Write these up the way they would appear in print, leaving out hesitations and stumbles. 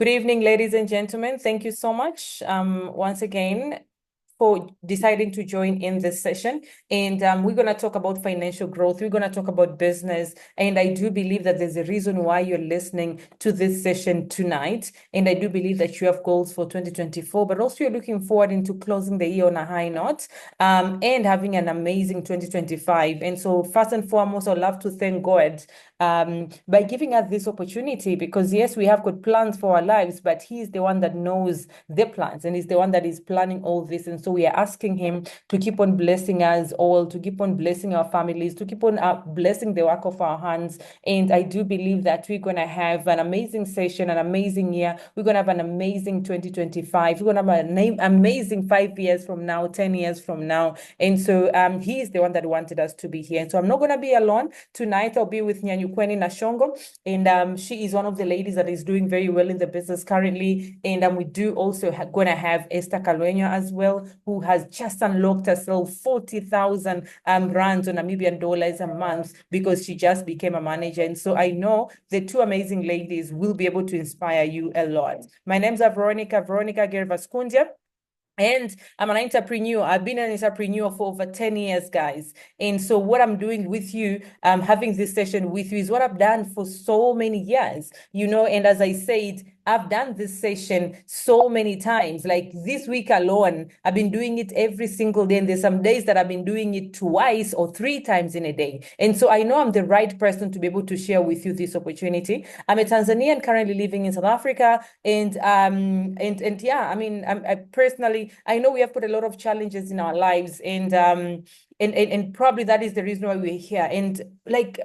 Good evening, ladies and gentlemen. Thank you so much once again for deciding to join in this session. And we're going to talk about financial growth. We're going to talk about business. And I do believe that there's a reason why you're listening to this session tonight. And I do believe that you have goals for 2024, but also you're looking forward into closing the year on a high note and having an amazing 2025. And so first and foremost, I'd love to thank God by giving us this opportunity, because yes, we have got plans for our lives, but He is the one that knows the plans and He's the one that is planning all this. And so we are asking Him to keep on blessing us all, to keep on blessing our families, to keep on blessing the work of our hands. And I do believe that we're going to have an amazing session, an amazing year. We're going to have an amazing 2025. We're going to have an amazing 5 years from now, 10 years from now. And so He is the one that wanted us to be here. And so I'm not going to be alone. Tonight, I'll be with Nyanyukweni Nashongo, and she is one of the ladies that is doing very well in the business currently. And we do also going to have Esther as well, who has just unlocked herself 40,000 rands or Namibian dollars a month because she just became a manager. And so I know the two amazing ladies will be able to inspire you a lot. My name's Veronica Gervaskundia. And I'm an entrepreneur. I've been an entrepreneur for over 10 years, guys. And so what I'm doing with you, having this session with you, is what I've done for so many years, and as I said, I've done this session so many times. Like this week alone, I've been doing it every single day. And there's some days that I've been doing it twice or 3 times in a day. And so I know I'm the right person to be able to share with you this opportunity. I'm a Tanzanian currently living in South Africa. And yeah, I mean, I personally, I know we have put a lot of challenges in our lives, and probably that is the reason why we're here. And like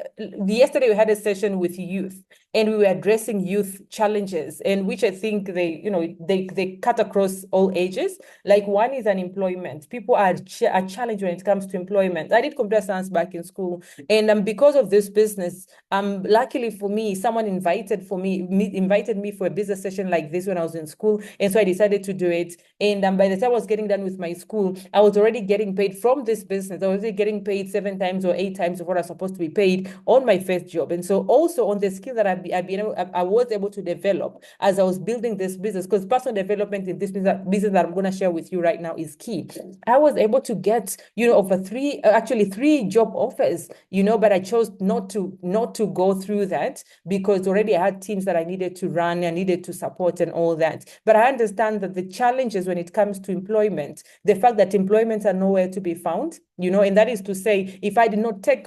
yesterday, we had a session with youth, and we were addressing youth challenges, and which I think they cut across all ages. Like one is unemployment. People are challenged when it comes to employment. I did computer science back in school, and because of this business, luckily for me, someone invited me for a business session like this when I was in school, and so I decided to do it. And by the time I was getting done with my school, I was already getting paid from this business. I was already getting paid 7 times or 8 times of what I was supposed to be paid on my first job. And so also on the skill that I was able to develop as I was building this business, because personal development in this business that I'm going to share with you right now is key. I was able to get, over 3 job offers, but I chose not to go through that, because already I had teams that I needed to run, I needed to support and all that. But I understand that the challenges when it comes to employment, the fact that employments are nowhere to be found, and that is to say, if I did not take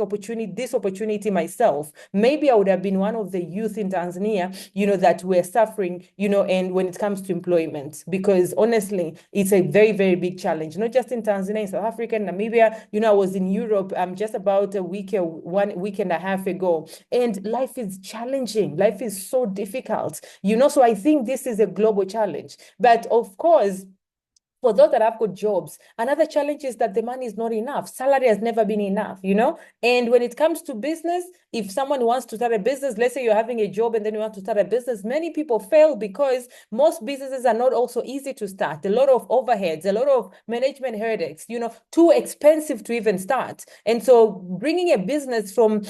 this opportunity myself, maybe I would have been one of the youth in Tanzania, that were suffering, and when it comes to employment, because honestly, it's a very, very big challenge, not just in Tanzania, in South Africa, Namibia. I was in Europe just about 1 week and a half ago, and life is challenging. Life is so difficult, so I think this is a global challenge. But of course, for those that have got jobs, another challenge is that the money is not enough. Salary has never been enough, And when it comes to business, if someone wants to start a business, let's say you're having a job and then you want to start a business, many people fail because most businesses are not also easy to start. A lot of overheads, a lot of management headaches, too expensive to even start. And so bringing a business from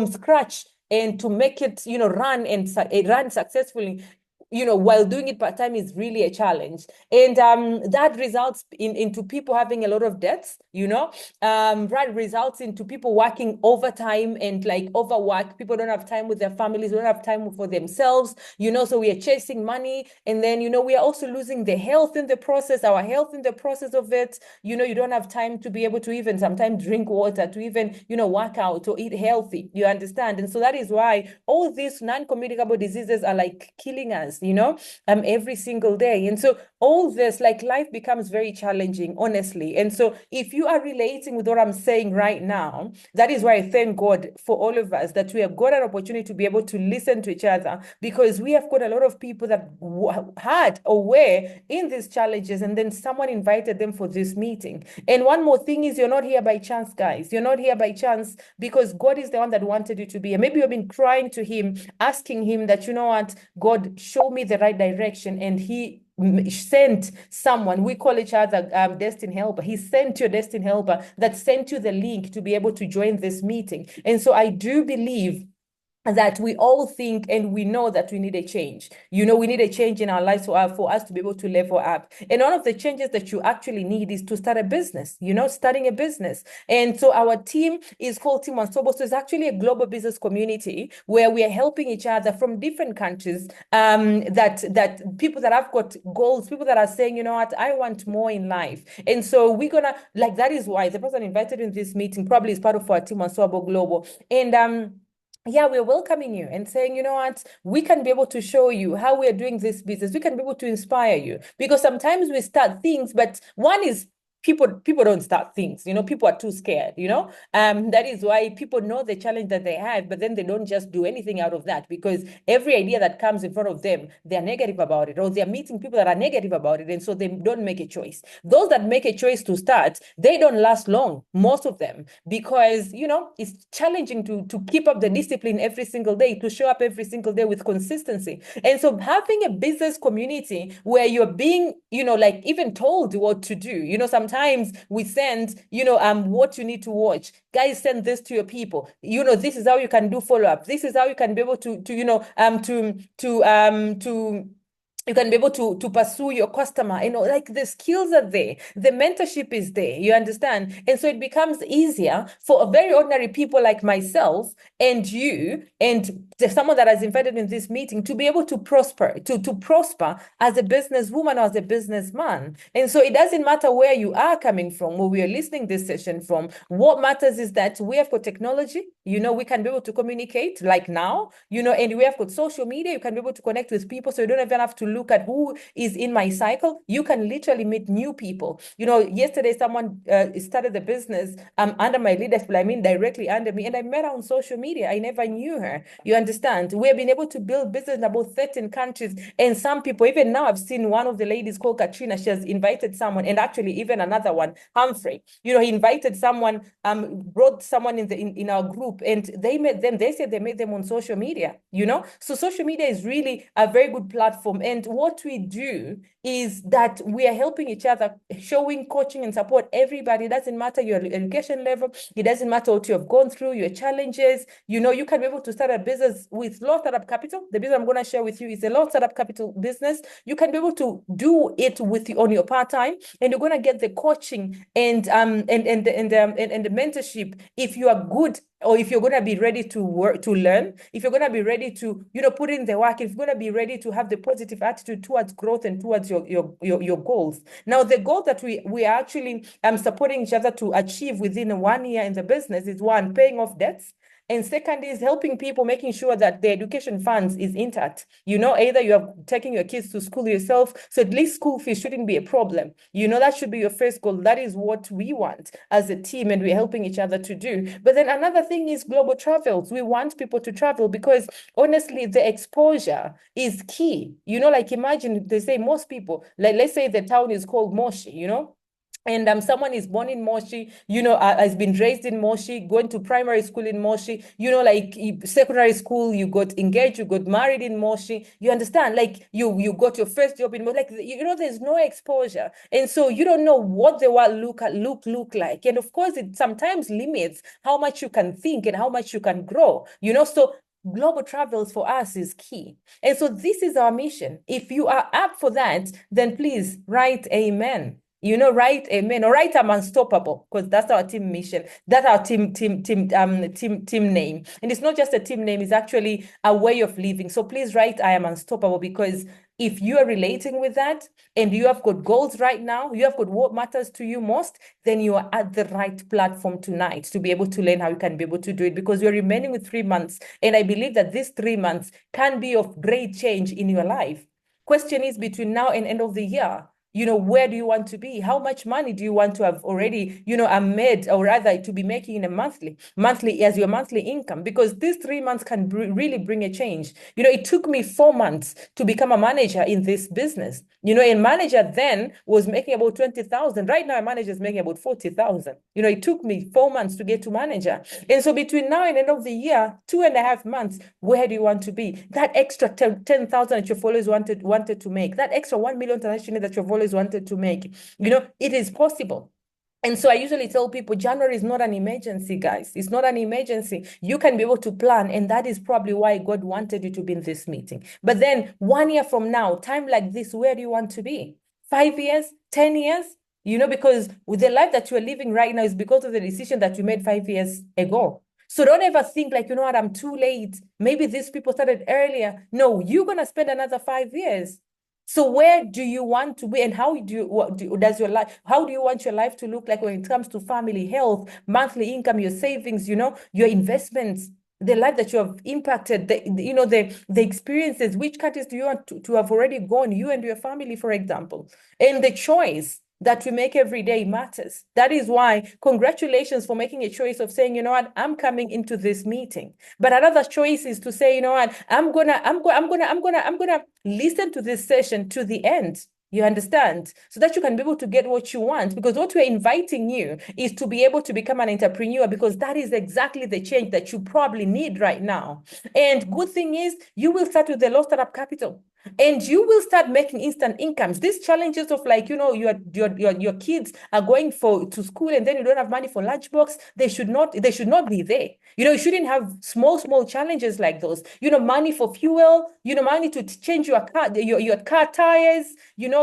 scratch and to make it, run successfully, while doing it part-time is really a challenge. And that results into people having a lot of debts, that results into people working overtime and like overwork. People don't have time with their families, don't have time for themselves, so we are chasing money. And then, we are also losing the health in the process, our health in the process of it. You don't have time to be able to even sometimes drink water, to even, work out or eat healthy, you understand? And so that is why all these non-communicable diseases are like killing us, every single day. And so all this, like, life becomes very challenging, honestly. And so if you are relating with what I'm saying right now, that is why I thank God for all of us that we have got an opportunity to be able to listen to each other, because we have got a lot of people that had or were in these challenges, and then someone invited them for this meeting. And one more thing is, you're not here by chance, guys. You're not here by chance because God is the one that wanted you to be here. Maybe you've been crying to Him, asking Him that, what, God, show me the right direction, and He sent someone. We call each other destined helper. He sent your destined helper that sent you the link to be able to join this meeting. And so I do believe that we all think and we know that we need a change. We need a change in our lives for us to be able to level up. And one of the changes that you actually need is to start a business, starting a business. And so our team is called Team Wansobo. So it's actually a global business community where we are helping each other from different countries, that people that have got goals, people that are saying, you know what, I want more in life. And so we're gonna, like, that is why the person invited in this meeting probably is part of our Team Wansobo Global. And yeah, we're welcoming you and saying, you know what, we can be able to show you how we're doing this business. We can be able to inspire you, because sometimes we start things, but one is people don't start things, people are too scared, that is why people know the challenge that they have, but then they don't just do anything out of that, because every idea that comes in front of them, they're negative about it, or they're meeting people that are negative about it, and so they don't make a choice. Those that make a choice to start, they don't last long, most of them, because it's challenging to keep up the discipline every single day, to show up every single day with consistency. And so having a business community where you're being, like, even told what to do, sometimes we send, what you need to watch. Guys, send this to your people. This is how you can do follow-up. This is how you can be able to you can be able to pursue your customer. Like, the skills are there, the mentorship is there, you understand? And so it becomes easier for very ordinary people like myself and you and someone that has invited in this meeting to be able to prosper, to prosper as a businesswoman or as a businessman. And so it doesn't matter where you are coming from, where we are listening this session from. What matters is that we have got technology, we can be able to communicate like now, and we have got social media. You can be able to connect with people, so you don't even have to look at who is in my cycle. You can literally meet new people. Yesterday someone started the business under my leadership, I mean directly under me, and I met her on social media. I never knew her. You understand? We have been able to build business in about 13 countries, and some people, even now, I've seen one of the ladies called Katrina. She has invited someone, and actually even another one, Humphrey. He invited someone, brought someone in our group, and they met them. They said they met them on social media. So social media is really a very good platform. And what we do is that we are helping each other, showing, coaching, and support everybody. It doesn't matter your education level. It doesn't matter what you have gone through, your challenges. You can be able to start a business with low startup capital. The business I'm going to share with you is a low startup capital business. You can be able to do it on your part-time, and you're going to get the coaching and the mentorship if you are good, or if you're going to be ready to work, to learn, if you're going to be ready to, put in the work, if you're going to be ready to have the positive attitude towards growth and towards your goals. Now, the goal that we are actually supporting each other to achieve within 1 year in the business is, one, paying off debts. And second is helping people, making sure that the education funds is intact. Either you are taking your kids to school yourself, so at least school fees shouldn't be a problem. That should be your first goal. That is what we want as a team, and we're helping each other to do. But then another thing is global travels. We want people to travel because honestly, the exposure is key. Like, imagine they say most people, like, let's say the town is called Moshi, and someone is born in Moshi, has been raised in Moshi, going to primary school in Moshi, like secondary school, you got engaged, you got married in Moshi, you understand? Like, you got your first job in Moshi, like, there's no exposure. And so you don't know what the world look like. And of course, it sometimes limits how much you can think and how much you can grow, so global travels for us is key. And so this is our mission. If you are up for that, then please write amen. Write amen, or write I'm unstoppable, because that's our team mission. That's our team name. And it's not just a team name, it's actually a way of living. So please write I am unstoppable, because if you are relating with that and you have got goals right now, you have got what matters to you most, then you are at the right platform tonight to be able to learn how you can be able to do it, because you're remaining with 3 months. And I believe that these 3 months can be of great change in your life. Question is, between now and end of the year, where do you want to be? How much money do you want to have already, made, or rather to be making in a monthly as your monthly income? Because these 3 months can really bring a change. It took me 4 months to become a manager in this business. A manager then was making about 20,000. Right now, a manager is making about 40,000. It took me 4 months to get to manager. And so between now and end of the year, 2.5 months, where do you want to be? That extra 10,000 that you've always wanted to make, that extra 1 million transaction that you've always wanted to make, it is possible. And so I usually tell people January is not an emergency, guys. It's not an emergency. You can be able to plan. And that is probably why God wanted you to be in this meeting. But then 1 year from now, time like this, where do you want to be? 5 years, 10 years? Because with the life that you're living right now is because of the decision that you made 5 years ago. So don't ever think like, you know what, I'm too late. Maybe these people started earlier. No, you're going to spend another 5 years. So where do you want to be, and how does your life, how do you want your life to look like when it comes to family, health, monthly income, your savings, your investments, the life that you have impacted, the experiences, which countries do you want to have already gone, you and your family, for example, and the choice that we make every day matters. That is why congratulations for making a choice of saying, you know what, I'm coming into this meeting. But another choice is to say, you know what, I'm gonna listen to this session to the end. You understand? So that you can be able to get what you want. Because what we're inviting you is to be able to become an entrepreneur, because that is exactly the change that you probably need right now. And good thing is, you will start with the low startup capital. And you will start making instant incomes. These challenges of like, your kids are going to school and then you don't have money for lunchbox, they should not be there. You shouldn't have small challenges like those. Money for fuel, money to change your car tires,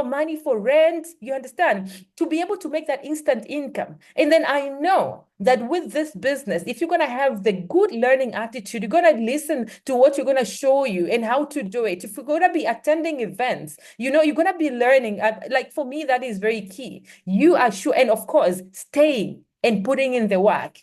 money for rent, you understand? To be able to make that instant income. And then I know that with this business, if you're going to have the good learning attitude, you're going to listen to what you're going to show you and how to do it. If you're going to be attending events, you're going to be learning. Like for me, that is very key. You are sure. And of course, staying and putting in the work,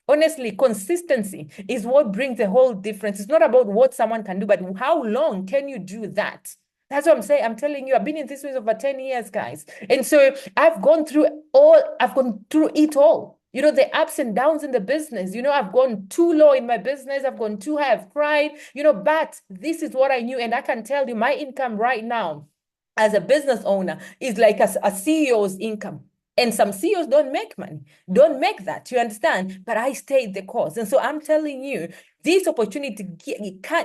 honestly, consistency is what brings the whole difference. It's not about what someone can do, but how long can you do that? That's what I'm saying. I'm telling you, I've been in this business over 10 years, guys. And so I've gone through it all. The ups and downs in the business. I've gone too low in my business. I've gone too high. I've cried, but this is what I knew. And I can tell you my income right now as a business owner is like a CEO's income. And some CEOs don't make money, don't make that, you understand? But I stayed the course. And so I'm telling you, this opportunity,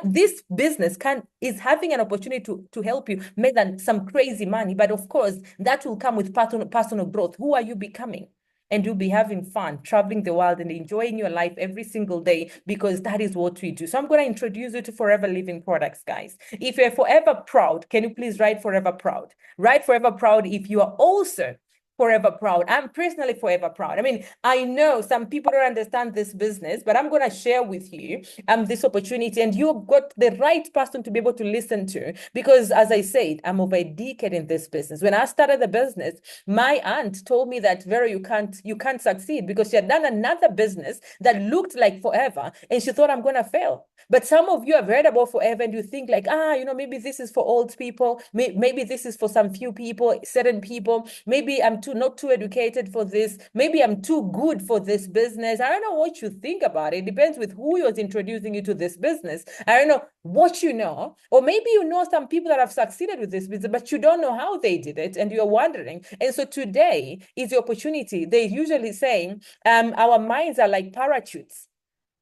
this business is having an opportunity to help you make some crazy money. But of course, that will come with personal growth. Who are you becoming? And you'll be having fun, traveling the world and enjoying your life every single day, because that is what we do. So I'm going to introduce you to Forever Living Products, guys. If you're forever proud, can you please write Forever Proud? Write Forever Proud if you are also forever proud. I'm personally forever proud. I mean, I know some people don't understand this business, but I'm going to share with you this opportunity, and you've got the right person to be able to listen to, because as I said, I'm over a decade in this business. When I started the business, my aunt told me that, Vera, you can't succeed, because she had done another business that looked like forever, and she thought I'm going to fail. But some of you have heard about forever and you think like, maybe this is for old people. Maybe this is for some few people, certain people. Maybe I'm not too educated for this. Maybe I'm too good for this business. I don't know what you think about it. It depends with who was introducing you to this business. I don't know what you know. Or maybe you know some people that have succeeded with this business, but you don't know how they did it and you're wondering. And so today is the opportunity. They usually say, our minds are like parachutes.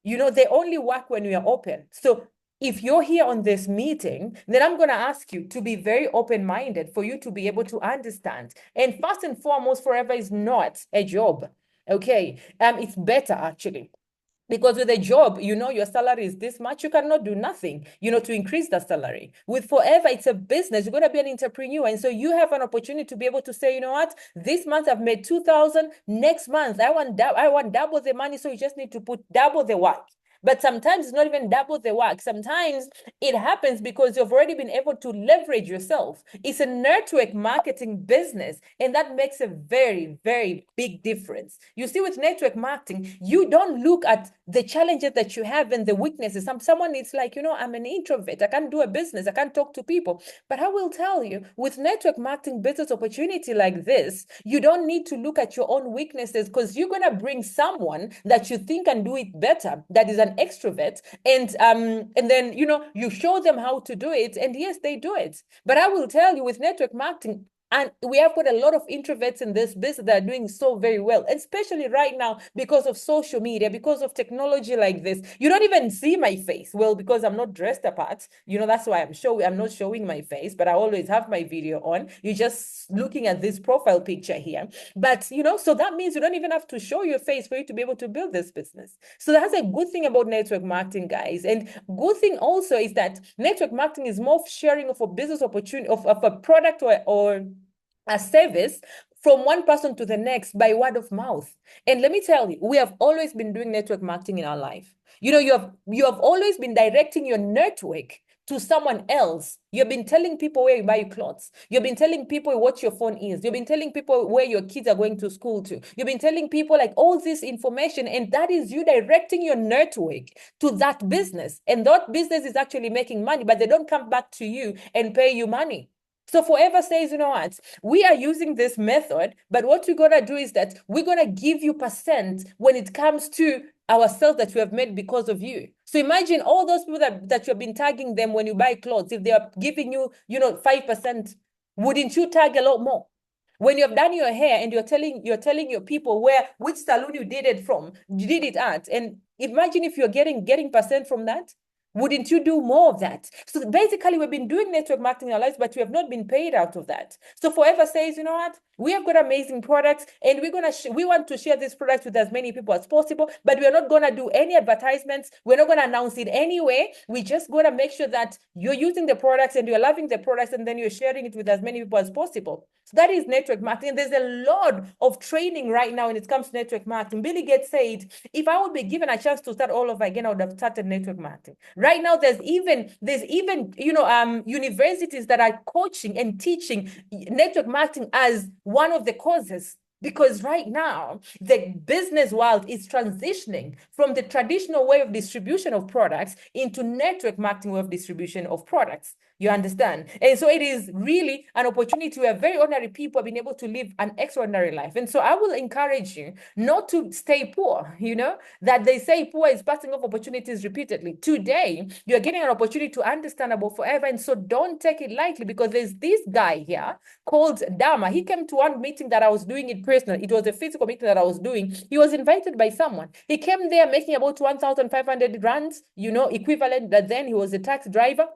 They only work when we are open. So if you're here on this meeting, then I'm going to ask you to be very open-minded for you to be able to understand. And first and foremost, forever is not a job. Okay. It's better actually. Because with a job, your salary is this much, you cannot do nothing, to increase the salary. With Forever, it's a business. You're going to be an entrepreneur. And so you have an opportunity to be able to say, you know what, this month I've made 2,000. Next month, I want double the money. So you just need to put double the work. But sometimes it's not even double the work. Sometimes it happens because you've already been able to leverage yourself. It's a network marketing business, and that makes a very, very big difference. You see, with network marketing, you don't look at the challenges that you have and the weaknesses. Someone is like, I'm an introvert. I can't do a business. I can't talk to people. But I will tell you, with network marketing business opportunity like this, you don't need to look at your own weaknesses, because you're going to bring someone that you think can do it better, that is an extrovert, and then you show them how to do it, and yes, they do it. But I will tell you, with network marketing, And we have got a lot of introverts in this business that are doing so very well, especially right now because of social media, because of technology like this. You don't even see my face. Well, because I'm not dressed apart, that's why I'm not showing my face, but I always have my video on. You're just looking at this profile picture here. But, so that means you don't even have to show your face for you to be able to build this business. So that's a good thing about network marketing, guys. And good thing also is that network marketing is more sharing of a business opportunity, of a product or a service from one person to the next by word of mouth. And let me tell you, we have always been doing network marketing in our life. You have always been directing your network to someone else. You've been telling people where you buy your clothes. You've been telling people what your phone is. You've been telling people where your kids are going to school to. You've been telling people like all this information, and that is you directing your network to that business. And that business is actually making money, but they don't come back to you and pay you money. So Forever says, you know what, we are using this method, but what we're going to do is that we're going to give you percent when it comes to our sales that we have made because of you. So imagine all those people that you've been tagging them when you buy clothes. If they are giving you, 5%, wouldn't you tag a lot more? When you have done your hair and you're telling your people which salon you did it at, and imagine if you're getting percent from that. Wouldn't you do more of that? So basically, we've been doing network marketing in our lives, but we have not been paid out of that. So Forever says, you know what? We have got amazing products, and we want to share these products with as many people as possible, but we're not going to do any advertisements. We're not going to announce it anyway. We just going to make sure that you're using the products and you're loving the products, and then you're sharing it with as many people as possible. So that is network marketing. There's a lot of training right now when it comes to network marketing. Billy Gates said, if I would be given a chance to start all over again, I would have started network marketing. Right now, there's even universities that are coaching and teaching network marketing as one of the courses. Because right now, the business world is transitioning from the traditional way of distribution of products into network marketing way of distribution of products. You understand? And so it is really an opportunity where very ordinary people have been able to live an extraordinary life. And so I will encourage you not to stay poor, that they say poor is passing off opportunities repeatedly. Today, you're getting an opportunity to understand about Forever. And so don't take it lightly, because there's this guy here called Dama. He came to one meeting that I was doing in person. It was a physical meeting that I was doing. He was invited by someone. He came there making about 1,500 rands, equivalent, that then he was a taxi driver.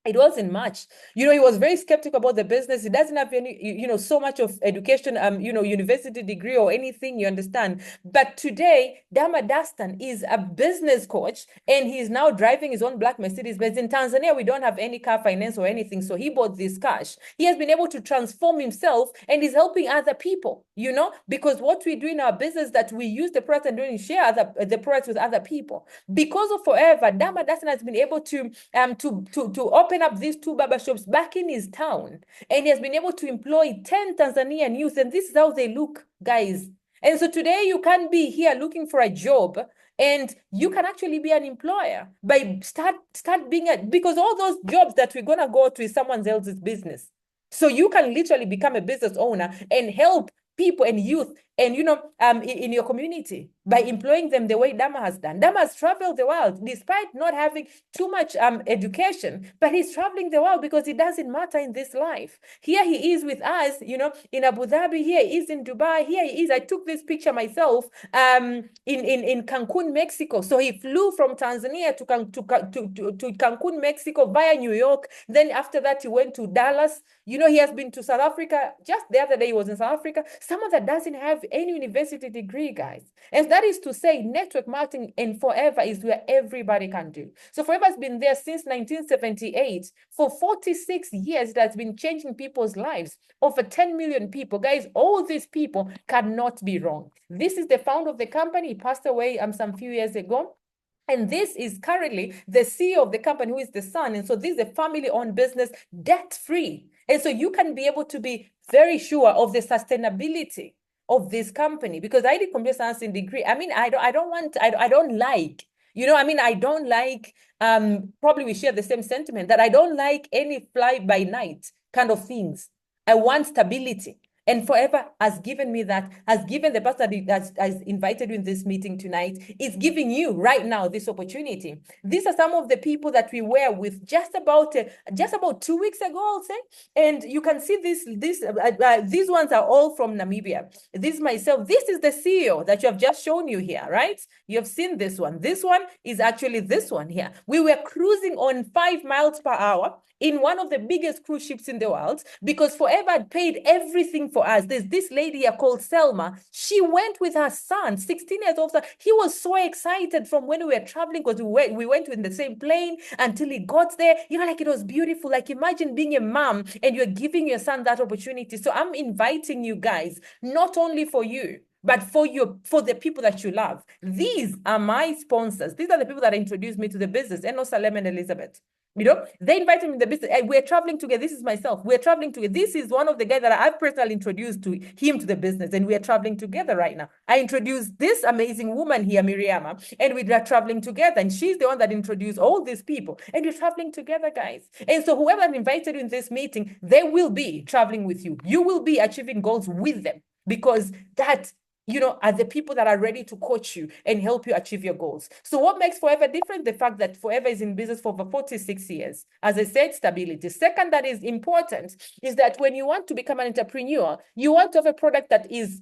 It wasn't much. He was very skeptical about the business. He doesn't have any, so much of education, university degree or anything, you understand. But today, Dama Dastan is a business coach, and he's now driving his own black Mercedes Benz. In Tanzania, we don't have any car finance or anything, so he bought this cash. He has been able to transform himself, and he's helping other people, because what we do in our business, that we use the product and don't share the products with other people. Because of Forever, Dama Dastan has been able to open up these 2 barbershops back in his town, and he has been able to employ 10 Tanzanian youth, and this is how they look, guys. And so today you can be here looking for a job, and you can actually be an employer by start being because all those jobs that we're gonna go to is someone else's business. So you can literally become a business owner and help people and youth and in your community by employing them the way Dama has done. Dama has traveled the world despite not having too much education, but he's traveling the world because it doesn't matter in this life. Here he is with us, in Abu Dhabi. Here he is in Dubai. Here he is. I took this picture myself in Cancun, Mexico. So he flew from Tanzania to Cancun, Mexico via New York. Then after that, he went to Dallas. He has been to South Africa. Just the other day, he was in South Africa. Someone that doesn't have any university degree, guys. And that is to say, network marketing in Forever is where everybody can do. So Forever has been there since 1978. For 46 years, it has been changing people's lives. Over 10 million people. Guys, all these people cannot be wrong. This is the founder of the company. He passed away some few years ago. And this is currently the CEO of the company, who is the son. And so this is a family-owned business, debt-free. And so you can be able to be very sure of the sustainability of this company, because I did computer science in degree. I mean, I don't like, probably we share the same sentiment, that I don't like any fly by night kind of things. I want stability. And Forever has given me that, has given the person that has invited you in this meeting tonight, is giving you right now this opportunity. These are some of the people that we were with just about 2 weeks ago, I'll say. And you can see these ones are all from Namibia. This myself, this is the CEO that you have just shown you here, right? You have seen this one. This one is actually this one here. We were cruising on 5 miles per hour in one of the biggest cruise ships in the world because Forever had paid everything for us. There's this lady here called Selma. She went with her son, 16 years old. He was so excited from when we were traveling because we went in the same plane until he got there. Like it was beautiful. Like imagine being a mom and you're giving your son that opportunity. So I'm inviting you guys, not only for you, but for the people that you love. These are my sponsors. These are the people that introduced me to the business, Eno, Salem, and Elizabeth. They invited me in the business. We're traveling together. This is myself. We're traveling together. This is one of the guys that I've personally introduced to him to the business, and we are traveling together right now. I introduced this amazing woman here, Miriama, and we are traveling together, and she's the one that introduced all these people, and we're traveling together, guys. And so whoever invited you in this meeting, they will be traveling with you. You will be achieving goals with them because that are the people that are ready to coach you and help you achieve your goals. So what makes Forever different? The fact that Forever is in business for over 46 years. As I said, stability. Second, that is important is that when you want to become an entrepreneur, you want to have a product that is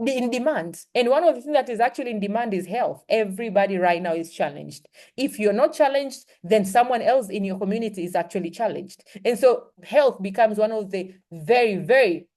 in demand. And one of the things that is actually in demand is health. Everybody right now is challenged. If you're not challenged, then someone else in your community is actually challenged. And so health becomes one of the very, very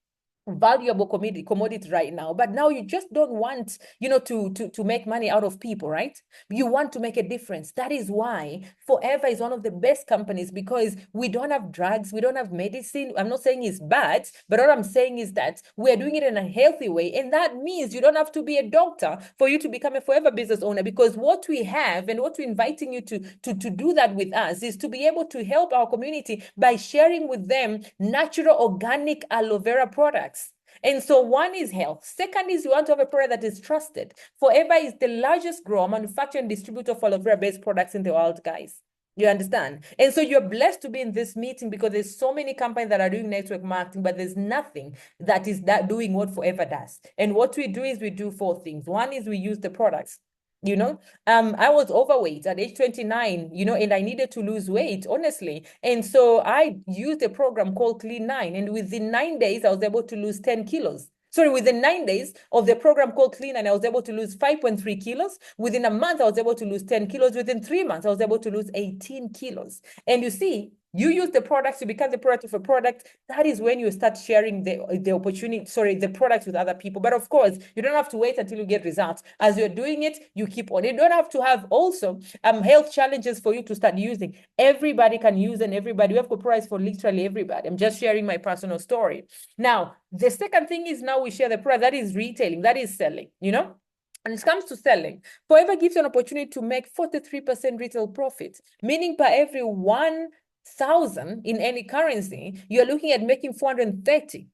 valuable commodity right now. But now you just don't want to make money out of people, right? You want to make a difference. That is why Forever is one of the best companies, because we don't have drugs, we don't have medicine. I'm not saying it's bad, but what I'm saying is that we're doing it in a healthy way, and that means you don't have to be a doctor for you to become a Forever business owner, because what we have and what we're inviting you to do that with us is to be able to help our community by sharing with them natural organic aloe vera products. And so one is health. Second is you want to have a product that is trusted. Forever is the largest grower, manufacturer, and distributor of aloe vera-based products in the world, guys. You understand? And so you're blessed to be in this meeting because there's so many companies that are doing network marketing, but there's nothing that is doing what Forever does. And what we do is we do 4 things. One is we use the products. I was overweight at age 29, and I needed to lose weight, honestly. And so I used a program called Clean 9. And within 9 days, I was able to lose 10 kilos. Sorry, within 9 days of the program called Clean 9, I was able to lose 5.3 kilos. Within a month, I was able to lose 10 kilos. Within 3 months, I was able to lose 18 kilos. And you see, you use the products, you become the product of a product. That is when you start sharing the products with other people. But of course, you don't have to wait until you get results. As you're doing it, you keep on. You don't have to have also health challenges for you to start using. Everybody can use, and everybody, we have a price for literally everybody. I'm just sharing my personal story. Now, the second thing is now we share the product. That is retailing, that is selling, And it comes to selling, Forever gives you an opportunity to make 43% retail profit, meaning per every 1,000 in any currency, you're looking at making 430.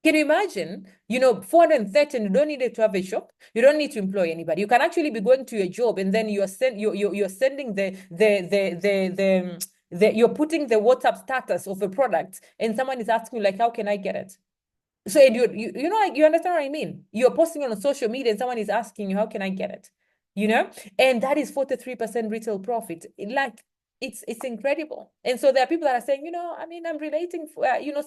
Can you imagine? 430, and you don't need to have a shop. You don't need to employ anybody. You can actually be going to your job, and then you're sending you're putting the WhatsApp status of a product, and someone is asking you, like, how can I get it? So you understand what I mean? You're posting on social media, and someone is asking you, how can I get it? And that is 43% retail profit. It's incredible. And so there are people that are saying, I'm relating,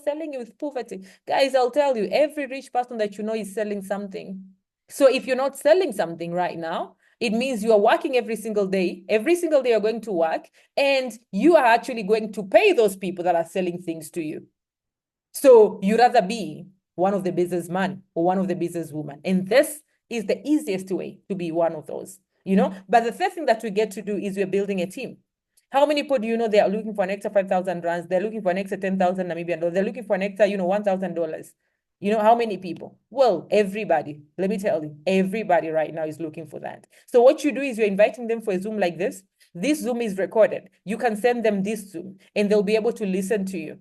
selling with poverty. Guys, I'll tell you, every rich person that is selling something. So if you're not selling something right now, it means you are working every single day. Every single day you're going to work, and you are actually going to pay those people that are selling things to you. So you'd rather be one of the businessmen or one of the businesswomen. And this is the easiest way to be one of those, But the third thing that we get to do is we're building a team. How many people do you know they are looking for an extra 5,000 rands? They're looking for an extra 10,000 Namibian dollars. They're looking for an extra, $1,000. How many people? Well, everybody. Let me tell you, everybody right now is looking for that. So what you do is you're inviting them for a Zoom like this. This Zoom is recorded. You can send them this Zoom, and they'll be able to listen to you.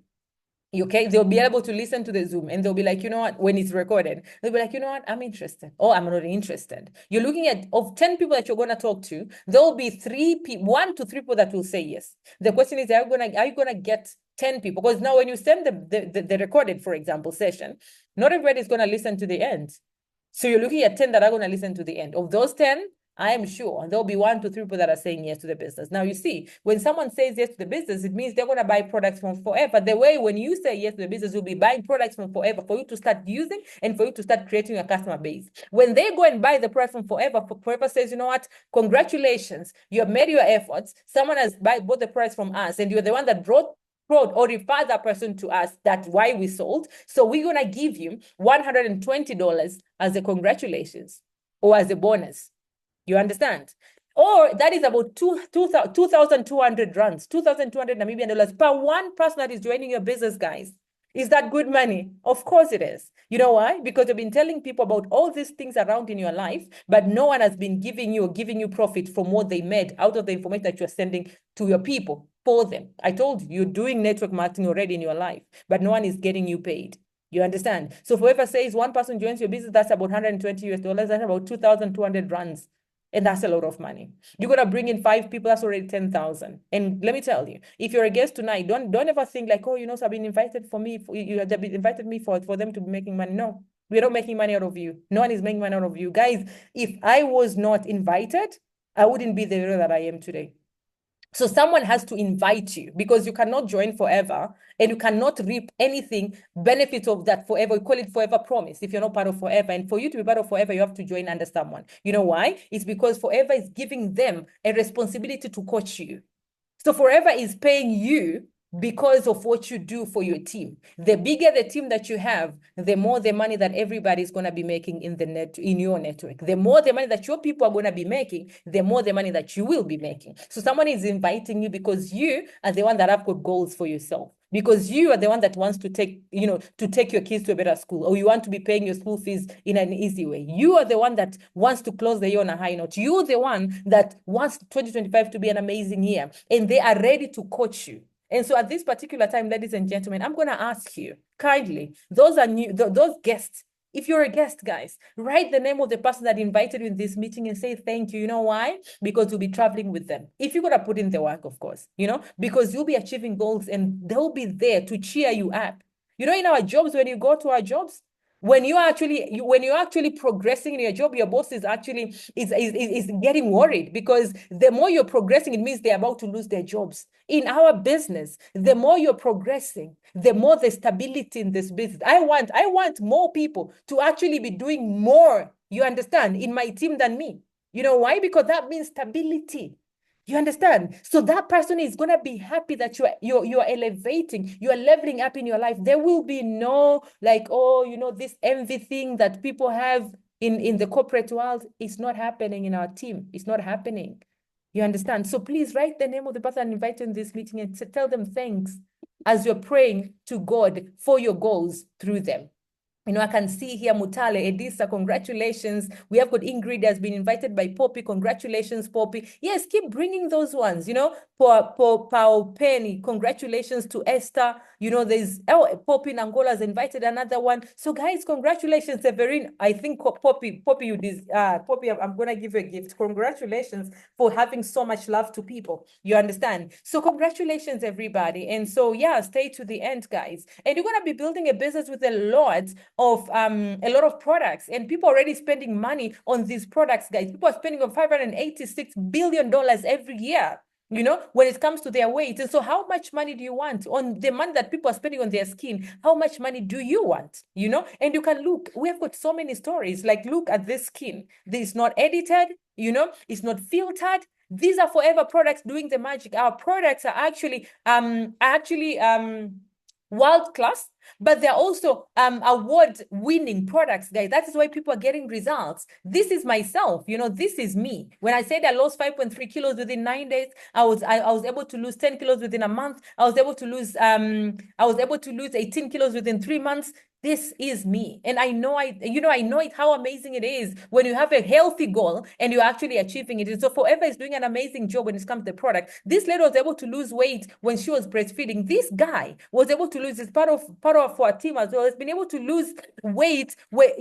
Okay, they'll be able to listen to the Zoom and they'll be like, you know what, when it's recorded, they'll be like, you know what, I'm interested or I'm not interested. You're looking at, of 10 people that you're going to talk to, there'll be 1 to 3 people that will say yes. The question is, are you gonna get 10 people? Because now when you send the recorded, for example, session, not everybody is going to listen to the end. So you're looking at 10 that are going to listen to the end. Of those 10, I am sure there'll be 1 to 3 people that are saying yes to the business. Now, you see, when someone says yes to the business, it means they're going to buy products from Forever. The way when you say yes to the business, you'll be buying products from Forever for you to start using and for you to start creating your customer base. When they go and buy the product from Forever, Forever says, you know what, congratulations, you have made your efforts. Someone has bought the price from us and you're the one that brought or refer that person to us. That's why we sold. So we're going to give you $120 as a congratulations or as a bonus. You understand? Or that is about 2,200 rands, 2,200 Namibian dollars per one person that is joining your business, guys. Is that good money? Of course it is. You know why? Because you've been telling people about all these things around in your life, but no one has been giving you profit from what they made out of the information that you're sending to your people for them. I told you, you're doing network marketing already in your life, but no one is getting you paid. You understand? So whoever says one person joins your business, that's about 120 US dollars, that's about 2,200 rands. And that's a lot of money. You're gonna bring in 5 people, that's already 10,000. And let me tell you, if you're a guest tonight, don't ever think like, oh, you know, so I've been invited you have invited me for them to be making money. No, we're not making money out of you. No one is making money out of you. Guys, if I was not invited, I wouldn't be the hero that I am today. So someone has to invite you because you cannot join Forever and you cannot reap anything benefits of that Forever. We call it Forever Promise if you're not part of Forever. And for you to be part of Forever, you have to join under someone. You know why? It's because Forever is giving them a responsibility to coach you. So Forever is paying you because of what you do for your team. The bigger the team that you have, the more the money that everybody is going to be making in your network. The more the money that your people are going to be making, the more the money that you will be making. So someone is inviting you because you are the one that have got goals for yourself. Because you are the one that wants to take your kids to a better school, or you want to be paying your school fees in an easy way. You are the one that wants to close the year on a high note. You're the one that wants 2025 to be an amazing year, and they are ready to coach you. And so at this particular time, ladies and gentlemen, I'm going to ask you kindly, those guests, if you're a guest, guys, write the name of the person that invited you in this meeting and say thank you. You know why? Because you'll be traveling with them. If you're going to put in the work, of course, because you'll be achieving goals and they'll be there to cheer you up. In our jobs, when you go to our jobs, when you're actually progressing in your job, your boss is actually is getting worried because the more you're progressing, it means they're about to lose their jobs. In our business, the more you're progressing, the more the stability in this business. I want more people to actually be doing more, you understand, in my team than me. You know why? Because that means stability. You understand? So that person is going to be happy that you're elevating, you're leveling up in your life. There will be no like, this envy thing that people have in the corporate world. It's not happening in our team. It's not happening. You understand? So please write the name of the person invited in this meeting and tell them thanks as you're praying to God for your goals through them. I can see here Mutale, Edisa, congratulations. We have got Ingrid has been invited by Poppy. Congratulations, Poppy. Yes, keep bringing those ones, Pao Penny, congratulations to Esther. There's Poppy in Angola has invited another one. So guys, congratulations, Severin. I think Poppy, Poppy, I'm going to give you a gift. Congratulations for having so much love to people. You understand? So congratulations, everybody. And so, yeah, stay to the end, guys. And you're going to be building a business with a lot of products, and people are already spending money on these products, guys. People are spending on $586 billion every year, when it comes to their weight. And so how much money do you want on the money that people are spending on their skin? How much money do you want? And you can look, we have got so many stories, like look at this skin. This is not edited, it's not filtered. These are Forever products doing the magic. Our products are actually world class, but they're also award-winning products, guys. That is why people are getting results. This is myself, this is me. When I said I lost 5.3 kilos within 9 days, I was able to lose 10 kilos within a month. I was able to lose 18 kilos within 3 months. this is me. And I know I know it, how amazing it is when you have a healthy goal and you're actually achieving it. And so Forever is doing an amazing job when it comes to the product. This lady was able to lose weight when she was breastfeeding. This guy was able to lose, as part of our team as well, has been able to lose weight where,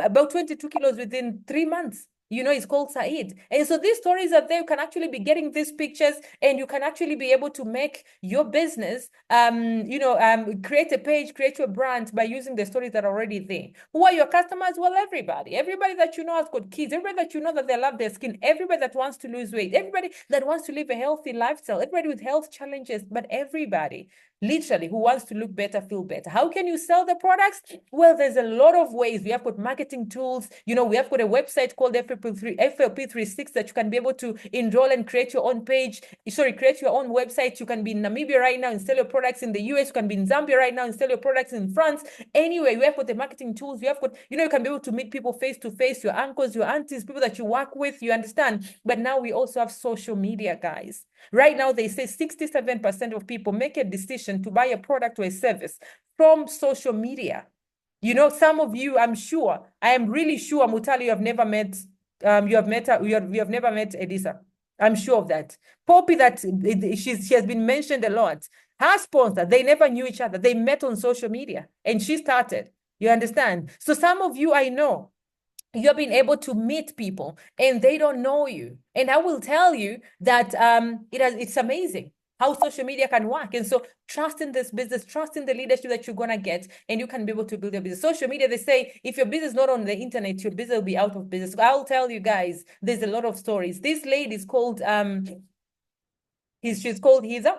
about 22 kilos within 3 months. It's called Said. And so these stories are there. You can actually be getting these pictures, and you can actually be able to make your business, create a page, create your brand by using the stories that are already there. Who are your customers? Well, everybody that you know has got kids, everybody that you know that they love their skin, everybody that wants to lose weight, everybody that wants to live a healthy lifestyle, everybody with health challenges, but everybody literally who wants to look better, feel better. How can you sell the products? Well, there's a lot of ways. We have got marketing tools. We have got a website called FLP36 that you can be able to enroll and create your own page. Create your own website. You can be in Namibia right now and sell your products in the US. You can be in Zambia right now and sell your products in France. Anyway, we have got the marketing tools. We have got, you can be able to meet people face to face, your uncles, your aunties, people that you work with, you understand? But now we also have social media, guys. Right now, they say 67% of people make a decision to buy a product or a service from social media. Some of you, I am really sure, Mutali, you have never met Elisa. I'm sure of that. Poppy, she has been mentioned a lot. Her sponsor, they never knew each other. They met on social media, and she started. You understand? So some of you, I know, you're being able to meet people and they don't know you. And I will tell you that it's amazing how social media can work. And so trust in this business, trust in the leadership that you're going to get, and you can be able to build a business. Social media, they say, if your business is not on the internet, your business will be out of business. I'll tell you guys, there's a lot of stories. This lady is called, she's called Heather.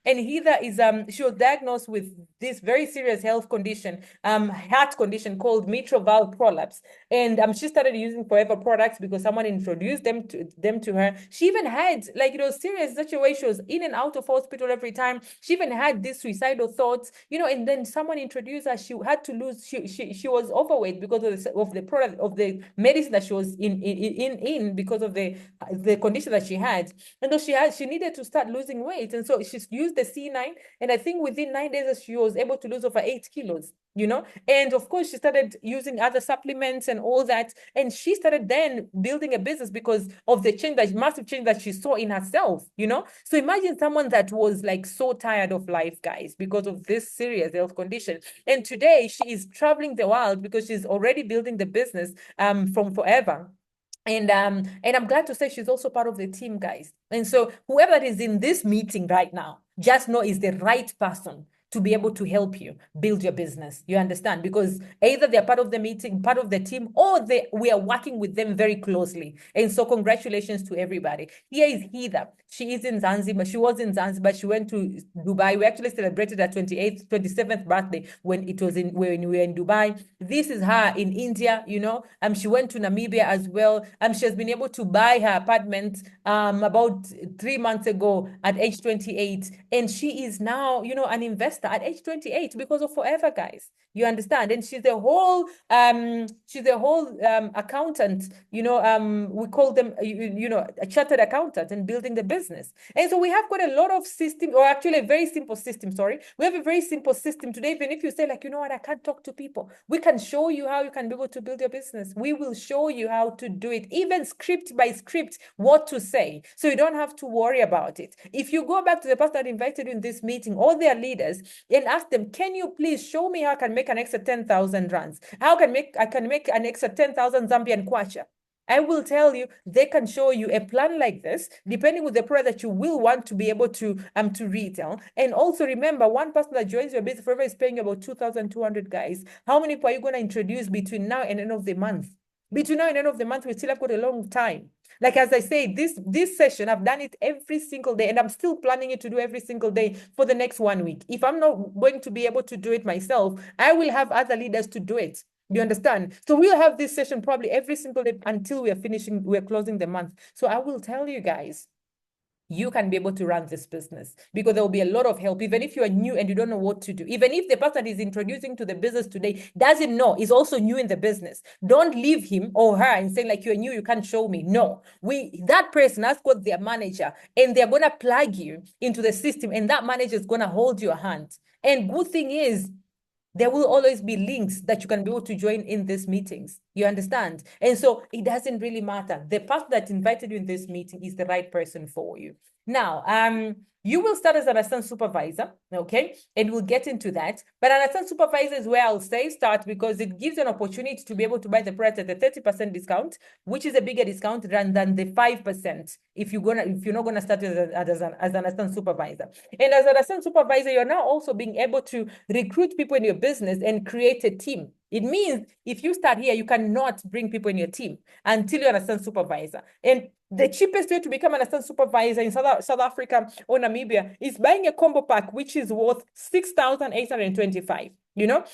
And Heather is she was diagnosed with this very serious health condition, heart condition called mitral valve prolapse. And she started using Forever products because someone introduced them to her. She even had serious situation. She was in and out of hospital every time. She even had these suicidal thoughts, and then someone introduced her. She had to lose. She was overweight because of the product, of the medicine that she was in because of the condition that she had. And so she needed to start losing weight. And so she's used the C9, and I think within 9 days she was able to lose over 8 kilos, and of course she started using other supplements and all that, and she started then building a business because of the massive change that she saw in herself. So imagine someone that was so tired of life, guys, because of this serious health condition, and today she is traveling the world because she's already building the business from Forever. And I'm glad to say she's also part of the team, guys. And so whoever is in this meeting right now, just know is the right person to be able to help you build your business. You understand? Because either they're part of the meeting, part of the team, or we are working with them very closely. And so congratulations to everybody. Here is Heather. She is in Zanzibar. She was in Zanzibar. She went to Dubai. We actually celebrated her 27th birthday when we were in Dubai. This is her in India, she went to Namibia as well. She has been able to buy her apartment about 3 months ago at age 28. And she is now, an investor at age 28 because of Forever, guys. You understand? And she's a whole accountant, we call them, a chartered accountant, and building the business. And so we have got a lot of system, or actually a very simple system, sorry. We have a very simple system today. Even if you say I can't talk to people, we can show you how you can be able to build your business. We will show you how to do it, even script by script, what to say. So you don't have to worry about it. If you go back to the person that invited you in this meeting, all their leaders, and ask them, can you please show me how I can make an extra 10,000 rands? How I can make an extra 10,000 Zambian kwacha? I will tell you, they can show you a plan like this, depending with the product that you will want to be able to retail. And also remember, one person that joins your business Forever is paying you about 2,200, guys. How many people are you going to introduce between now and end of the month? Between now and end of the month, we still have got a long time. As I say, this session, I've done it every single day, and I'm still planning it to do every single day for the next 1 week. If I'm not going to be able to do it myself, I will have other leaders to do it. You understand? So we'll have this session probably every single day until we're closing the month. So I will tell you guys, you can be able to run this business because there will be a lot of help. Even if you are new and you don't know what to do, even if the person is introducing to the business today doesn't know, is also new in the business, don't leave him or her and say you're new, you can't show me. No, that person has got their manager, and they're going to plug you into the system, and that manager is going to hold your hand. And good thing is, there will always be links that you can be able to join in these meetings. You understand? And so it doesn't really matter. The person that invited you in this meeting is the right person for you. Now, you will start as an assistant supervisor, okay? And we'll get into that. But an assistant supervisor is where I'll say start, because it gives you an opportunity to be able to buy the product at a 30% discount, which is a bigger discount than the 5% if you're not gonna start as an assistant supervisor. And as an assistant supervisor, you're now also being able to recruit people in your business and create a team. It means if you start here, you cannot bring people in your team until you're an assistant supervisor. And the cheapest way to become an assistant supervisor in South Africa or Namibia is buying a combo pack, which is worth 6,825. You know,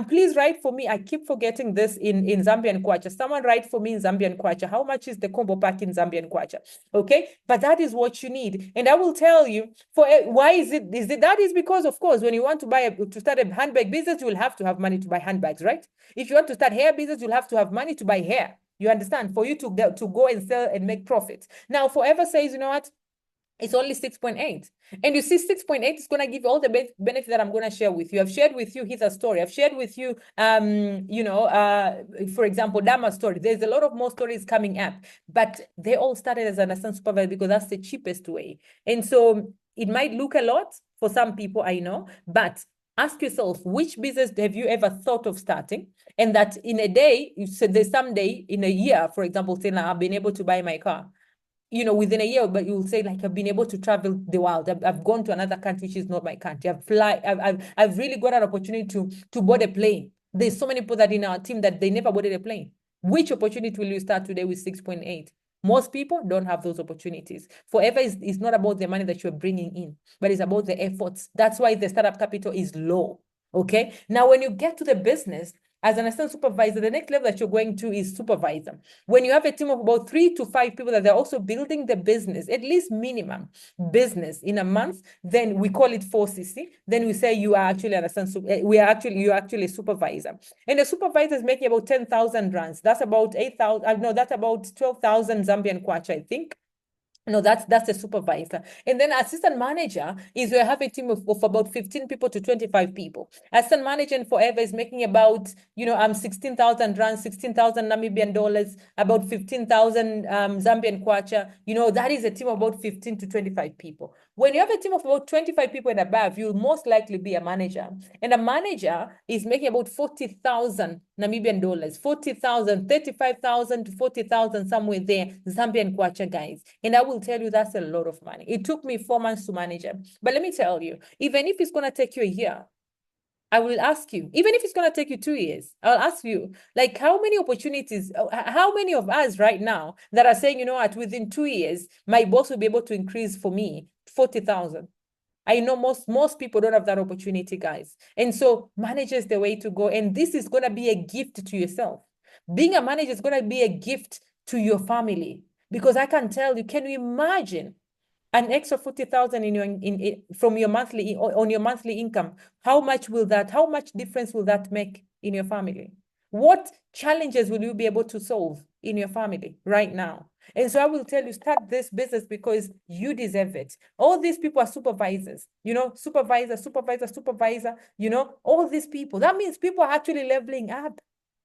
please write for me. I keep forgetting this in Zambian kwacha. Someone write for me in Zambian kwacha. How much is the combo pack in Zambian kwacha? Okay, but that is what you need, and I will tell you for why is it. That is because, of course, when you want to start a handbag business, you will have to have money to buy handbags, right? If you want to start hair business, you'll have to have money to buy hair. You understand? For you to go and sell and make profits. Now, Forever says, you know what? It's only 6.8. And you see, 6.8 is going to give you all the benefits that I'm going to share with you. I've shared with you Heather's story. I've shared with you, for example, Dama's story. There's a lot of more stories coming up, but they all started as an assistant supervisor because that's the cheapest way. And so it might look a lot for some people, I know, but ask yourself, which business have you ever thought of starting? And that in a day, you said there's some day in a year, for example, say now I've been able to buy my car. You know, within a year, but you'll say, like, I've been able to travel the world. I've gone to another country, which is not my country. I've really got an opportunity to board a plane. There's so many people that in our team that they never boarded a plane. Which opportunity will you start today with 6.8? Most people don't have those opportunities. Forever is not about the money that you're bringing in, but it's about the efforts. That's why the startup capital is low. Okay. Now, when you get to the business, as an assistant supervisor, the next level that you're going to is supervisor. When you have a team of about 3 to 5 people that they're also building the business, at least minimum business in a month, then we call it 4cc. Then we say you are actually an assistant, you're actually a supervisor. And the supervisor is making about 10,000 rands. That's about 8,000, no, that's about 12,000 Zambian kwacha, I think. No, that's a supervisor. And then assistant manager is where you have a team of about 15 people to 25 people. Assistant manager in Forever is making about, 16,000 rand, 16,000 Namibian dollars, about 15,000 Zambian kwacha. That is a team of about 15 to 25 people. When you have a team of about 25 people and above, you'll most likely be a manager. And a manager is making about 40,000 Namibian dollars, 40,000, 35,000 to 40,000, somewhere there, Zambian kwacha, guys. And I will tell you, that's a lot of money. It took me 4 months to manage it. But let me tell you, even if it's going to take you a year, I will ask you, even if it's going to take you 2 years, I'll ask you, like, how many opportunities, how many of us right now that are saying, you know what, within 2 years, my boss will be able to increase for me 40,000. I know most people don't have that opportunity, guys. And so manager is the way to go. And this is going to be a gift to yourself. Being a manager is going to be a gift to your family. Because I can tell you, can you imagine an extra 40,000 from your monthly on your monthly income? How much difference will that make in your family? What challenges will you be able to solve in your family right now? And so I will tell you, start this business because you deserve it. All these people are supervisors, supervisor, all these people. That means people are actually leveling up.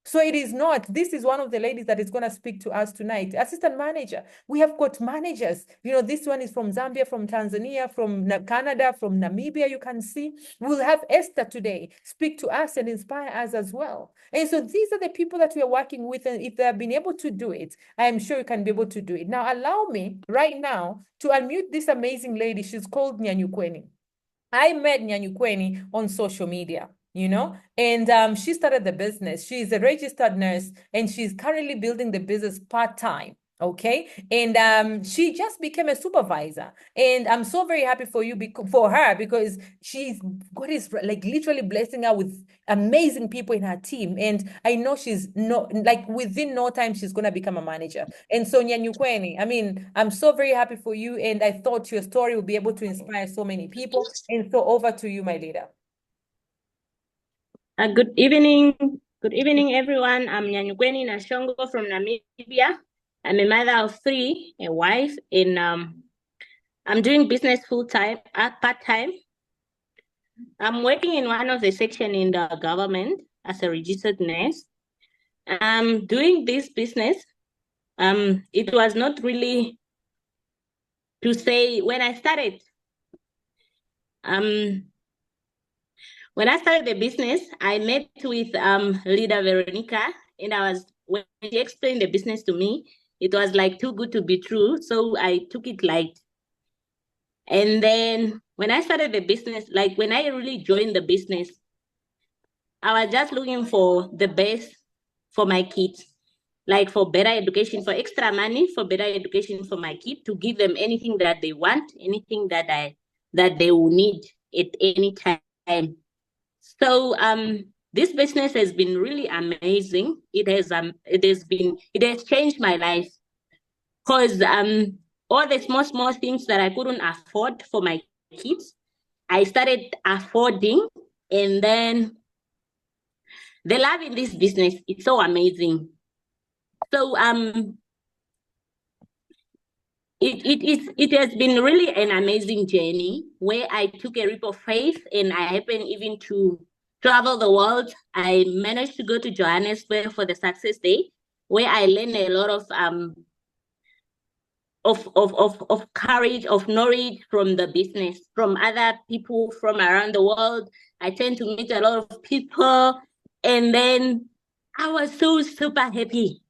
So it is not, this is one of the ladies that is going to speak to us tonight. Assistant manager. We have got managers. This one is from Zambia, from Tanzania, from Canada, from Namibia, you can see. We'll have Esther today speak to us and inspire us as well. And so these are the people that we are working with. And if they have been able to do it, I am sure you can be able to do it. Now, allow me right now to unmute this amazing lady. She's called Nyanyukweni. I met Nyanyukweni on social media. And she started the business. She's a registered nurse and she's currently building the business part-time. Okay. And she just became a supervisor. And I'm so very happy for her because God is like literally blessing her with amazing people in her team. And I know within no time, she's going to become a manager. And so Nyanyukweni, I mean, I'm so very happy for you. And I thought your story will be able to inspire so many people. And so over to you, my leader. Good evening. Good evening, everyone. I'm Nyanyukweni Nashongo from Namibia. I'm a mother of 3, a wife, and I'm doing business full-time, part-time. I'm working in one of the section in the government as a registered nurse. Doing this business, it was not really to say when I started. When I started the business, I met with leader Veronica, and when she explained the business to me, it was like too good to be true. So I took it light. And then when I started the business, like when I really joined the business, I was just looking for the best for my kids, like for better education, for extra money, for better education for my kids, to give them anything that they want, anything that they will need at any time. So this business has been really amazing. It has changed my life, because all the small things that I couldn't afford for my kids, I started affording. And then the love in this business, it's so amazing. So it has been really an amazing journey where I took a leap of faith, and I happened even to travel the world. I managed to go to Johannesburg for the Success Day, where I learned a lot of courage, of knowledge from the business, from other people from around the world. I tend to meet a lot of people, and then I was so super happy.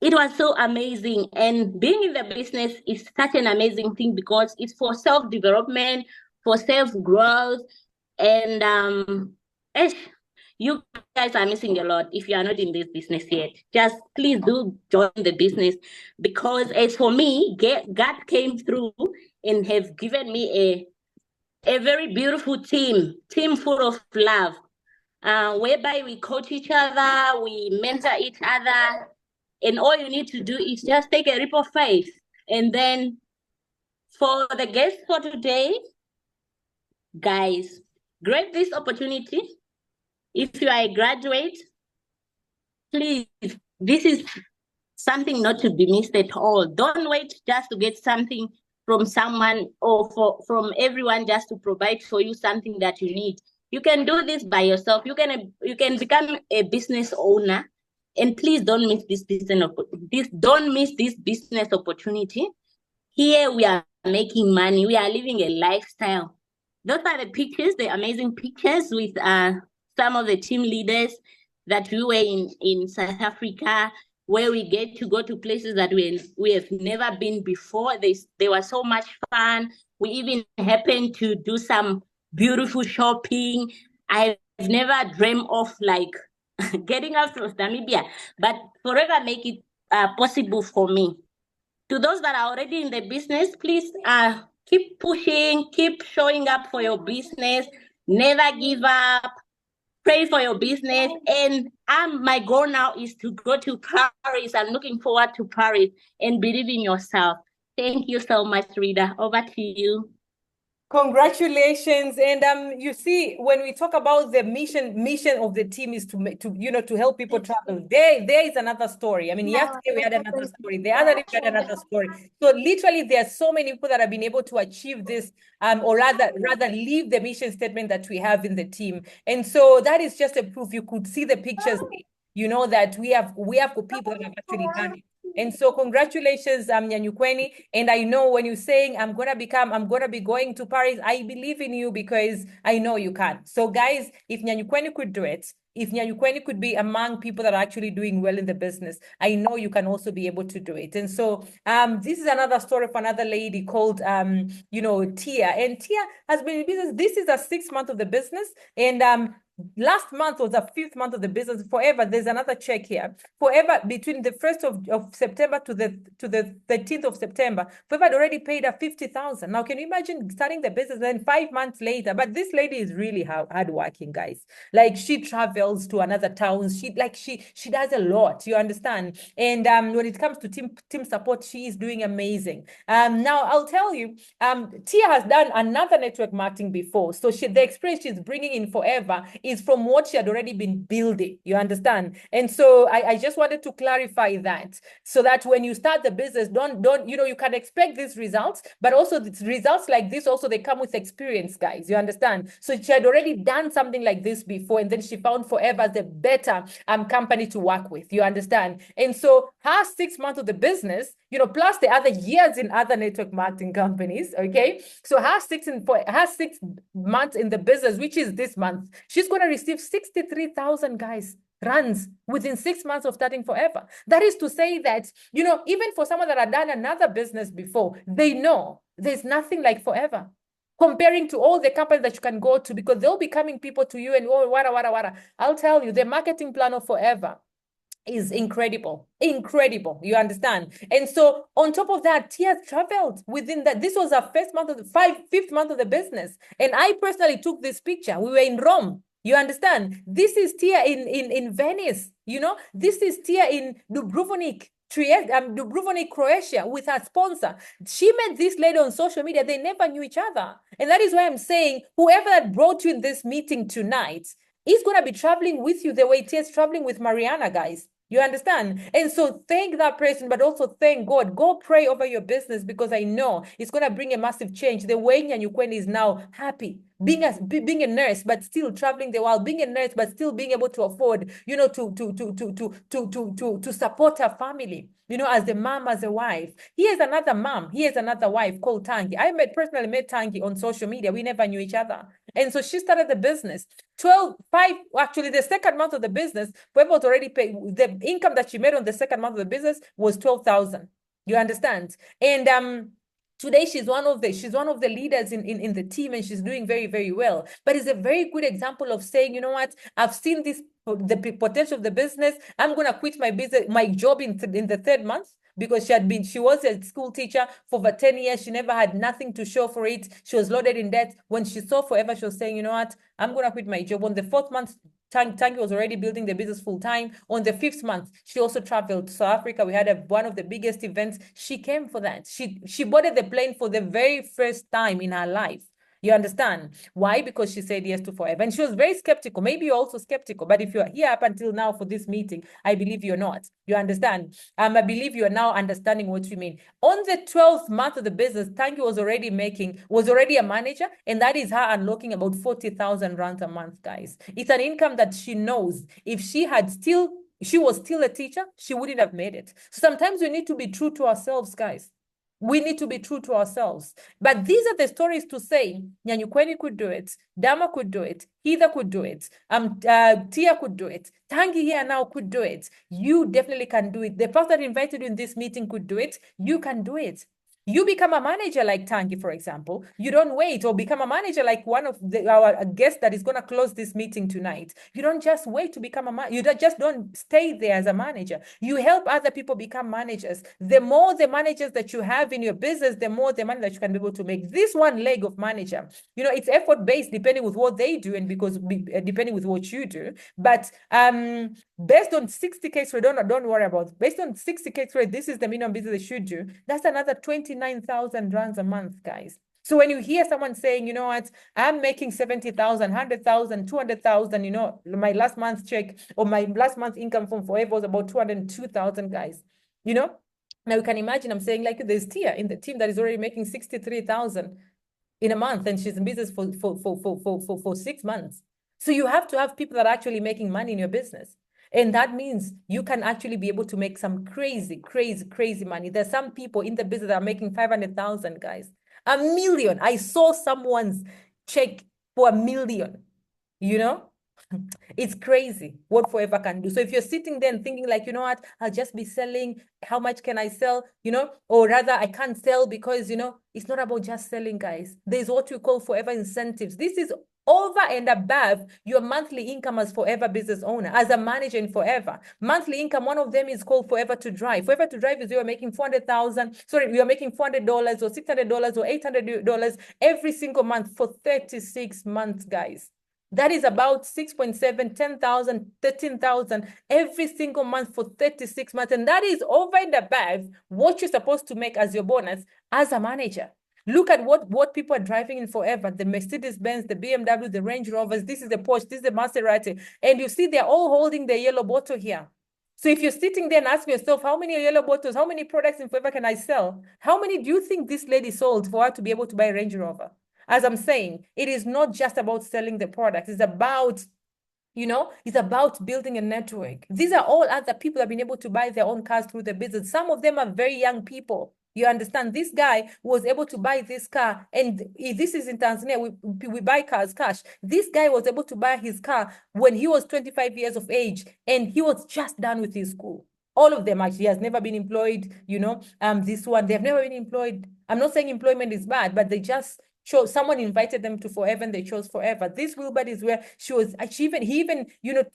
It was so amazing. And being in the business is such an amazing thing, because it's for self-development, for self-growth. And you guys are missing a lot if you are not in this business yet. Just please do join the business, because as for me, God came through and have given me a very beautiful team full of love, whereby we coach each other, we mentor each other. And all you need to do is just take a leap of faith. And then for the guests for today, guys, grab this opportunity. If you are a graduate, please, this is something not to be missed at all. Don't wait just to get something from someone or from everyone just to provide for you something that you need. You can do this by yourself. You can become a business owner. And please don't miss this business opportunity. Here we are making money. We are living a lifestyle. Those are the pictures, the amazing pictures with some of the team leaders that we were in South Africa, where we get to go to places that we have never been before. They were so much fun. We even happened to do some beautiful shopping. I've never dreamed of like getting out of Namibia, but forever make it possible for me. To those that are already in the business, please keep pushing, keep showing up for your business, never give up, pray for your business. And my goal now is to go to Paris. I'm looking forward to Paris, and believe in yourself. Thank you so much, Rita. Over to you. Congratulations. And you see, when we talk about the mission of the team is to help people travel. There is another story. I mean, yesterday we had another story. The other day we had another story. So literally there are so many people that have been able to achieve this, or rather leave the mission statement that we have in the team. And so that is just a proof. You could see the pictures, that we have people that have actually done it. And so congratulations, Nyanyukweni. And I know when you're saying I'm gonna be going to Paris, I believe in you because I know you can. So guys, if Nyanyukweni could do it, if Nyanyukweni could be among people that are actually doing well in the business, I know you can also be able to do it. And so this is another story of another lady called Tia. And Tia has been in business. This is a 6th month of the business. And last month was the 5th month of the business. Forever, there's another check here. Forever, between the 1st of September to the 13th of September, Forever had already paid her 50,000. Now, can you imagine starting the business then 5 months later? But this lady is really hardworking, guys. Like, she travels to another town. She does a lot. You understand? And when it comes to team support, she is doing amazing. Now I'll tell you, Tia has done another network marketing before, so the experience she's bringing in Forever is from what she had already been building. You understand? And so I just wanted to clarify that, so that when you start the business, don't, you can expect these results, but also the results like this, also they come with experience, guys. You understand? So she had already done something like this before, and then she found Forever as a better company to work with. You understand? And so her 6 months of the business, plus the other years in other network marketing companies, okay? So her 6 months in the business, which is this month, she's going to receive 63,000, guys, runs within 6 months of starting Forever. That is to say that, even for someone that had done another business before, they know there's nothing like Forever, comparing to all the companies that you can go to, because they'll be coming people to you and wada. I'll tell you, the marketing plan of Forever is incredible. You understand? And so on top of that, Tia traveled within that. This was our fifth month of the business. And I personally took this picture. We were in Rome. You understand? This is Tia in Venice. This is Tia in Dubrovnik, Croatia, with her sponsor. She met this lady on social media. They never knew each other. And that is why I'm saying, whoever that brought you in this meeting tonight is going to be traveling with you the way Tia is traveling with Mariana, guys. You understand? And so thank that person, but also thank God. Go pray over your business, because I know it's going to bring a massive change. The way Nyanyukweni is now happy, being a nurse, but still traveling the world, being a nurse, but still being able to afford, to support her family, as a mom, as a wife. Here's another mom. Here's another wife called Tangi. I personally met Tangi on social media. We never knew each other. And so she started the business. Actually, the second month of the business, Pueblo was already paid. The income that she made on the second month of the business was 12,000. You understand? And today she's one of the leaders in the team, and she's doing very, very well. But it's a very good example of saying, you know what, I've seen the potential of the business. I'm gonna quit my job in the third month, because she was a school teacher for over 10 years. She never had nothing to show for it. She was loaded in debt. When she saw Forever, she was saying, you know what, I'm going to quit my job. On the fourth month, Tangi was already building the business full time. On the fifth month, she also traveled to South Africa. We had one of the biggest events. She came for that. She boarded the plane for the very first time in her life. You understand? Why? Because she said yes to Forever. And she was very skeptical. Maybe you're also skeptical, but if you're here up until now for this meeting, I believe you're not. You understand? I believe you're now understanding what you mean. On the 12th month of the business, Tangi was already a manager, and that is her unlocking about 40,000 rands a month, guys. It's an income that she knows if she was still a teacher, she wouldn't have made it. So sometimes we need to be true to ourselves, guys. We need to be true to ourselves. But these are the stories to say, Nyanyukweni could do it, Dama could do it, Heather could do it, Tia could do it, Tangi here now could do it. You definitely can do it. The person that invited you in this meeting could do it. You can do it. You become a manager like Tangi, for example. You don't wait, or become a manager like one of our guests that is going to close this meeting tonight. You don't just wait to become a manager. You just don't stay there as a manager. You help other people become managers. The more the managers that you have in your business, the more the money that you can be able to make. This one leg of manager, it's effort-based depending with what they do, and depending with what you do. But based on 60K rate, don't worry about it. Based on 60K rate, this is the minimum business they should do. That's another 29,000 rands a month, guys. So when you hear someone saying, you know what, I'm making 70,000, 100,000, 200,000, my last month's check or my last month's income from Forever was about 202,000, guys. Now you can imagine, I'm saying, like, there's Tia in the team that is already making 63,000 in a month, and she's in business for 6 months. So you have to have people that are actually making money in your business. And that means you can actually be able to make some crazy, crazy, crazy money. There's some people in the business that are making 500,000, guys. 1 million. I saw someone's check for 1 million, It's crazy what Forever can do. So if you're sitting there and thinking like, you know what, I'll just be selling, how much can I sell, or rather I can't sell because, it's not about just selling, guys. There's what we call Forever incentives. This is over and above your monthly income as Forever business owner, as a manager in Forever. Monthly income, one of them is called Forever to Drive. Forever to Drive is you're making you're making $400 or $600 or $800 every single month for 36 months, guys. That is about 6.7, 10,000, 13,000 every single month for 36 months. And that is over and above what you're supposed to make as your bonus as a manager. Look at what people are driving in forever. The Mercedes-Benz, the BMW, the Range Rovers. This is the Porsche. This is the Maserati. And you see they're all holding the yellow bottle here. So if you're sitting there and asking yourself, how many yellow bottles, how many products in forever can I sell? How many do you think this lady sold for her to be able to buy a Range Rover? As I'm saying, it is not just about selling the product. It's about it's about building a network. These are all other people that have been able to buy their own cars through the business. Some of them are very young people. You understand? This guy was able to buy this car, and this is in Tanzania. We buy cars cash. This guy was able to buy his car when he was 25 years of age, and he was just done with his school. All of them actually. He has never been employed. This one, they've never been employed. I'm not saying employment is bad, but they just chose, someone invited them to Forever and they chose Forever. This Wilbert is where he even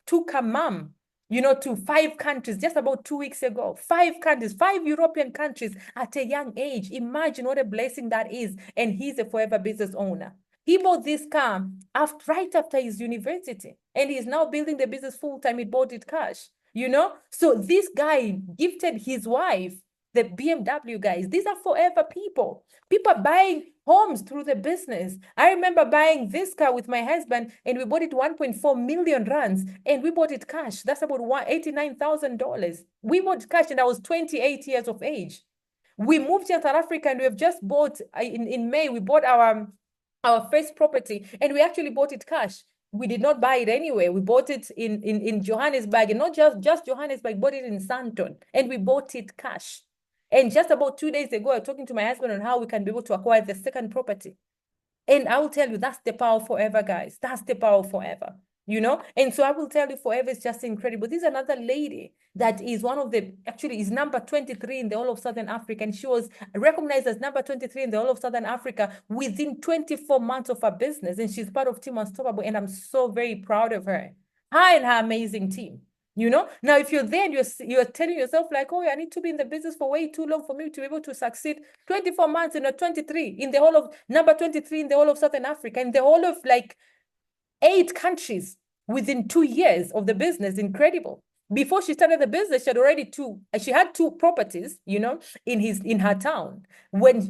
took her mom, to 5 countries just about 2 weeks ago. 5 countries, 5 European countries at a young age. Imagine what a blessing that is. And he's a Forever business owner. He bought this car right after his university, and he's now building the business full time. He bought it cash, So this guy gifted his wife the BMW, guys. These are Forever people. People buying homes through the business. I remember buying this car with my husband, and we bought it 1.4 million rands, and we bought it cash. That's about $89,000. We bought cash, and I was 28 years of age. We moved to South Africa, and we have just bought, in May, we bought our first property, and we actually bought it cash. We did not buy it anyway. We bought it in Johannesburg, and not just Johannesburg, bought it in Sandton, and we bought it cash. And just about 2 days ago, I was talking to my husband on how we can be able to acquire the second property. And I will tell you, that's the power of Forever, guys. That's the power of Forever, And so I will tell you, Forever is just incredible. This is another lady that is actually is number 23 in the whole of Southern Africa. And she was recognized as number 23 in the whole of Southern Africa within 24 months of her business. And she's part of Team Unstoppable. And I'm so very proud of her. Her and her amazing team. Now if you're there and you're telling yourself like, oh, I need to be in the business for way too long for me to be able to succeed. 24 months in a 23 in the whole of number 23 in the whole of Southern Africa, in the whole of like 8 countries within 2 years of the business. Incredible. Before she started the business, she had 2 properties, in her town.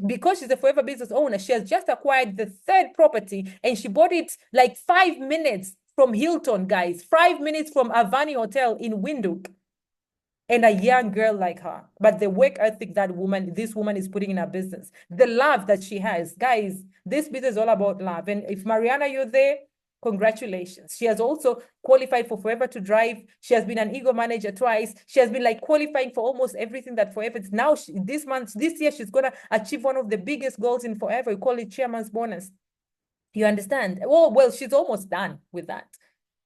Because she's a Forever business owner, she has just acquired the 3rd property, and she bought it like 5 minutes from Hilton, guys. 5 minutes from Avani Hotel in Windhoek. And a young girl like her. But the work ethic this woman is putting in her business, the love that she has. Guys, this business is all about love. And if Mariana, you're there, congratulations. She has also qualified for Forever to Drive. She has been an Eagle manager twice. She has been like qualifying for almost everything that Forever is. Now, this year, she's going to achieve one of the biggest goals in Forever. We call it chairman's bonus. You understand? Well, she's almost done with that.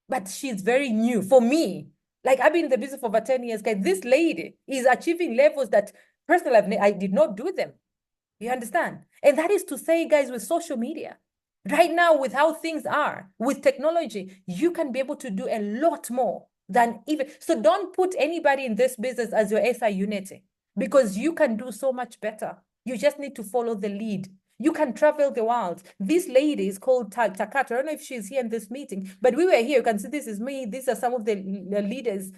But she's very new. For me, like I've been in the business for over 10 years, guys. This lady is achieving levels that personally I did not do them. You understand? And that is to say, guys, with social media, right now, with how things are, with technology, you can be able to do a lot more than even. So don't put anybody in this business as your SI unity, because you can do so much better. You just need to follow the lead. You can travel the world. This lady is called Takato. I don't know if she's here in this meeting, but we were here. You can see this is me. These are some of the leaders.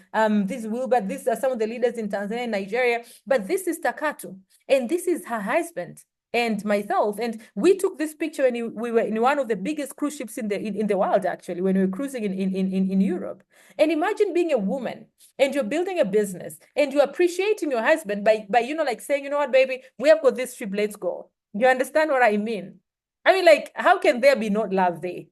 This is Wilbert. These are some of the leaders in Tanzania and Nigeria. But this is Takato, and this is her husband and myself. And we took this picture when we were in one of the biggest cruise ships in the world, actually, when we were cruising in Europe. And imagine being a woman and you're building a business and you're appreciating your husband by like saying, you know what, baby, we have got this trip, let's go. You understand what I mean? I mean, like, how can there be not love there?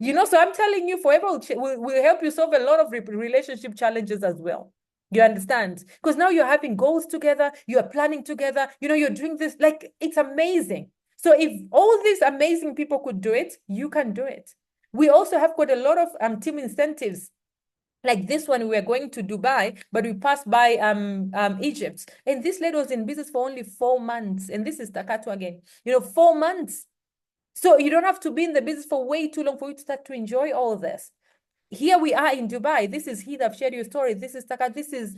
So I'm telling you, Forever will help you solve a lot of relationship challenges as well. You understand? Because now you're having goals together, you're planning together, you're doing this, like, it's amazing. So if all these amazing people could do it, you can do it. We also have got a lot of team incentives. Like this one, we were going to Dubai, but we passed by Egypt. And this lady was in business for only 4 months. And this is Takato again. 4 months. So you don't have to be in the business for way too long for you to start to enjoy all of this. Here we are in Dubai. This is Heath. I've shared your story. This is Takato. This is,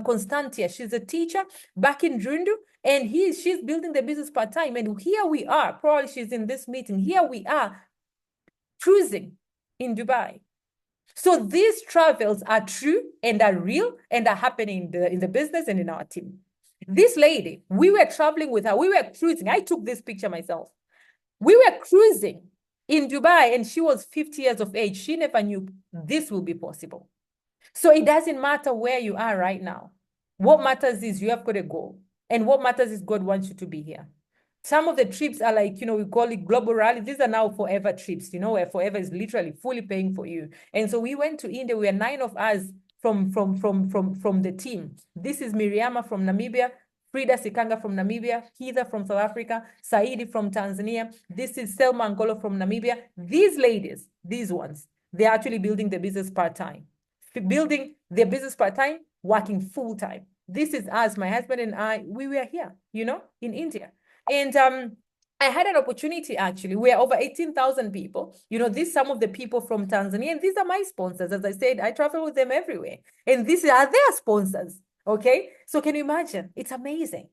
Constantia. She's a teacher back in Rundu. And she's building the business part-time. And here we are. Probably she's in this meeting. Here we are cruising in Dubai. So these travels are true and are real and are happening in the business and in our team. This lady, we were traveling with her. We were cruising. I took this picture myself. We were cruising in Dubai and she was 50 years of age. She never knew this will be possible. So it doesn't matter where you are right now. What matters is you have got a goal. And what matters is God wants you to be here. Some of the trips are like, we call it global rally. These are now forever trips, where forever is literally fully paying for you. And so we went to India. We are 9 of us from the team. This is Miriama from Namibia, Frida Sikanga from Namibia, Heather from South Africa, Saidi from Tanzania. This is Selma Angolo from Namibia. These ladies, these ones, they're actually building the business part-time. Building their business part-time, working full-time. This is us, my husband and I, we were here, in India. And I had an opportunity, actually. We're over 18,000 people. These some of the people from Tanzania, and these are my sponsors. As I said, I travel with them everywhere. And these are their sponsors. Okay. So can you imagine? It's amazing,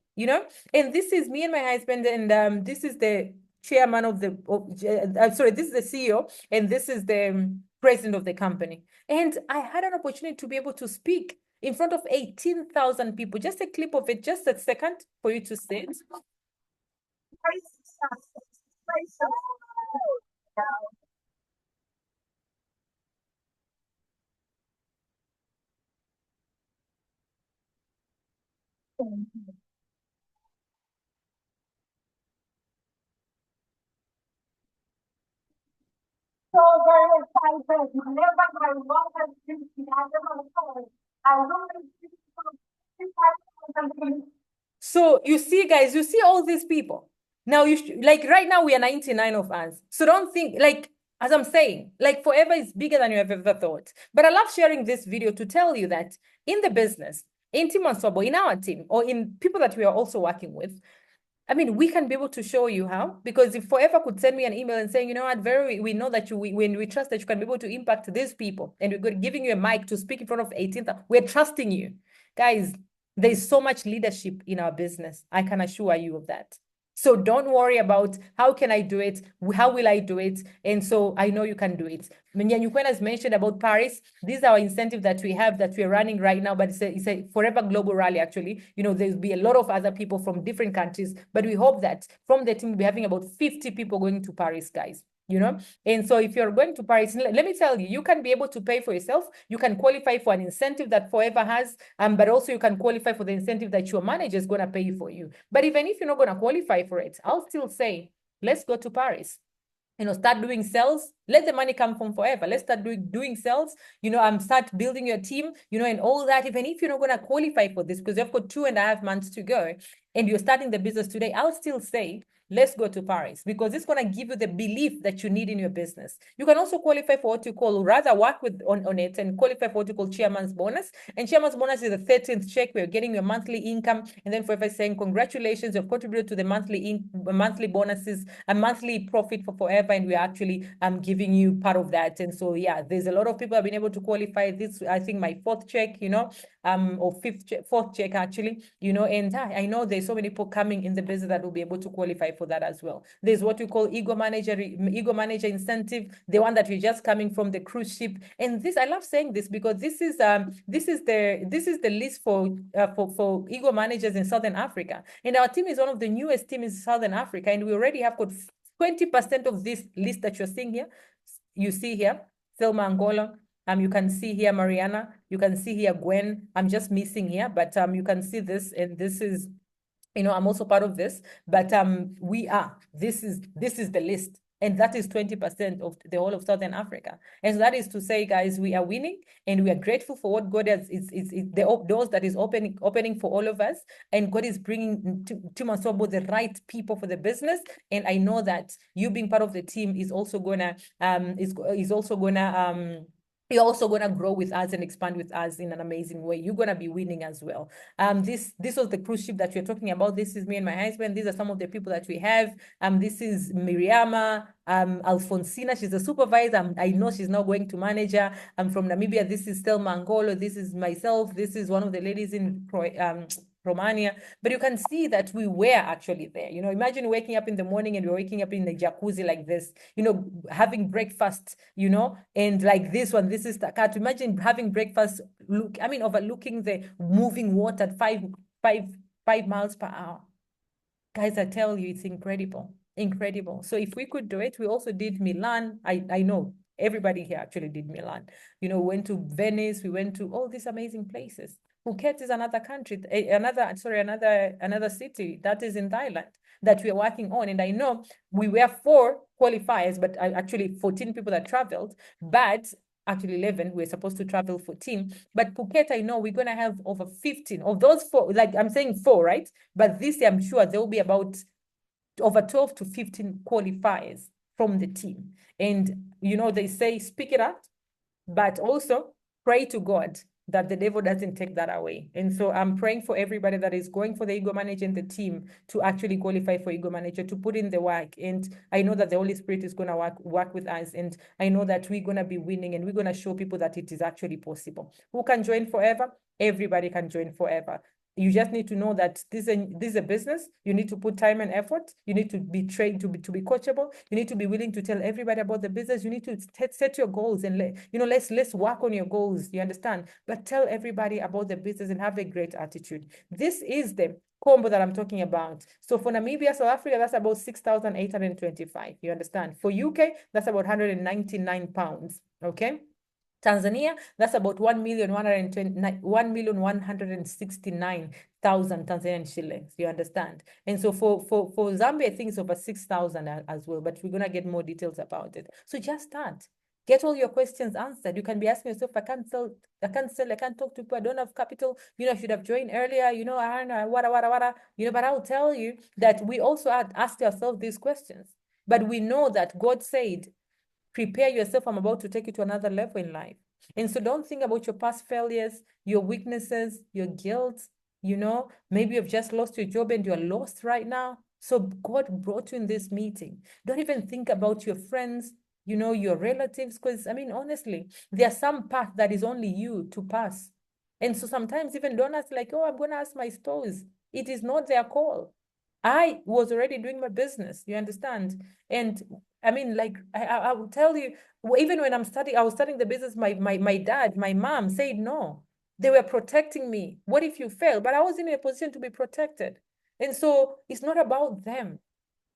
And this is me and my husband, and this is the chairman of the, sorry, this is the CEO, and this is the president of the company. And I had an opportunity to be able to speak in front of 18,000 people. Just a clip of it, just a second for you to see it. So very excited. Whenever I walk and see I never So you see, guys, you see all these people. Now, like right now, we are 99 of us. So don't think, like, as I'm saying, like forever is bigger than you have ever thought. But I love sharing this video to tell you that in the business, in Team Answabo, in our team, or in people that we are also working with, I mean, we can be able to show you how, because if Forever could send me an email and saying, we know that when we trust that you can be able to impact these people, and we're giving you a mic to speak in front of 18,000, we're trusting you. Guys, there's so much leadership in our business. I can assure you of that. So don't worry about how can I do it? How will I do it? And so I know you can do it. Nyanyukweni has mentioned about Paris. These are our incentive that we have that we're running right now, but it's a forever global rally, actually. There'll be a lot of other people from different countries, but we hope that from the team, we'll be having about 50 people going to Paris, guys. And so if you're going to Paris, let me tell you, you can be able to pay for yourself. You can qualify for an incentive that Forever has, but also you can qualify for the incentive that your manager is going to pay for you. But even if you're not going to qualify for it, I'll still say, let's go to Paris. Start doing sales. Let the money come from Forever. Let's start doing sales, start building your team, and all that. Even if you're not going to qualify for this, because you've got 2.5 months to go and you're starting the business today, I'll still say, let's go to Paris, because it's going to give you the belief that you need in your business. You can also qualify for what you call, rather work on it and qualify for what you call chairman's bonus. And chairman's bonus is the 13th check where you're getting your monthly income. And then Forever saying, congratulations, you've contributed to the monthly bonuses, a monthly profit for Forever. And we're actually giving you part of that. And so, yeah, there's a lot of people have been able to qualify. This, I think, my 4th check, or 4th check, actually, and I know there's so many people coming in the business that will be able to qualify for that as well. There's what we call ego manager incentive, the one that we're just coming from the cruise ship. And this, I love saying this because this is the list for ego managers in Southern Africa. And our team is one of the newest teams in Southern Africa. And we already have got 20% of this list that you're seeing here. You see here, Selma Angola. You can see here Mariana. You can see here Gwen. I'm just missing here, but you can see this, and this is, I'm also part of this. But this is the list, and that is 20% of the whole of Southern Africa. And so that is to say, guys, we are winning, and we are grateful for what God has the doors that is opening for all of us, and God is bringing to Masobo the right people for the business. And I know that you being part of the team is also gonna you're also going to grow with us and expand with us in an amazing way. You're going to be winning as well. This was the cruise ship that we're talking about. This is me and my husband. These are some of the people that we have. This is Miriama, Alfonsina. She's a supervisor. I know she's now going to manager. I'm from Namibia. This is Selma Angolo. This is myself. This is one of the ladies in Romania. But you can see that we were actually there. Imagine waking up in the morning and we're waking up in the jacuzzi like this, having breakfast, and like this one, this is Takat. Imagine having breakfast, overlooking the moving water at 5 5 miles per hour. Guys, I tell you, it's incredible. Incredible. So if we could do it, we also did Milan. I know everybody here actually did Milan. You know, went to Venice, we went to all these amazing places. Phuket is another country, another city that is in Thailand that we are working on. And I know we were 4 qualifiers, but actually 14 people that traveled, but actually 11, we're supposed to travel 14. But Phuket, I know we're going to have over 15 of those 4, like I'm saying 4, right? But this year, I'm sure there will be about over 12 to 15 qualifiers from the team. And, you know, they say, speak it out, but also pray to God that the devil doesn't take that away. And so I'm praying for everybody that is going for the Ego Manager and the team to actually qualify for Ego Manager, to put in the work. And I know that the Holy Spirit is going to work with us. And I know that we're going to be winning and we're going to show people that it is actually possible. Who can join forever? Everybody can join forever. You just need to know that this is a business. You need to put time and effort. You need to be trained to be coachable. You need to be willing to tell everybody about the business. You need to set your goals and let's work on your goals. You understand? But tell everybody about the business and have a great attitude. This is the combo that I'm talking about. So for Namibia, South Africa, that's about 6,825. You understand? For UK, that's about 199 pounds. Okay. Tanzania, that's about 1,169,000 Tanzanian shillings. You understand? And so for Zambia, I think it's over 6,000 as well, but we're gonna get more details about it. So just start. Get all your questions answered. You can be asking yourself, I can't sell, I can't talk to people, I don't have capital, I should have joined earlier, I don't know, what, but I'll tell you that we also ask ourselves these questions. But we know that God said, prepare yourself. I'm about to take you to another level in life. And so don't think about your past failures, your weaknesses, your guilt. Maybe you've just lost your job and you're lost right now. So God brought you in this meeting. Don't even think about your friends, your relatives, because honestly, there's some path that is only you to pass. And so sometimes even don't ask like, oh, I'm going to ask my spouse. It is not their call. I was already doing my business, you understand? And I will tell you, even when I was studying the business, my dad, my mom said no. They were protecting me. What if you fail? But I was in a position to be protected. And so it's not about them.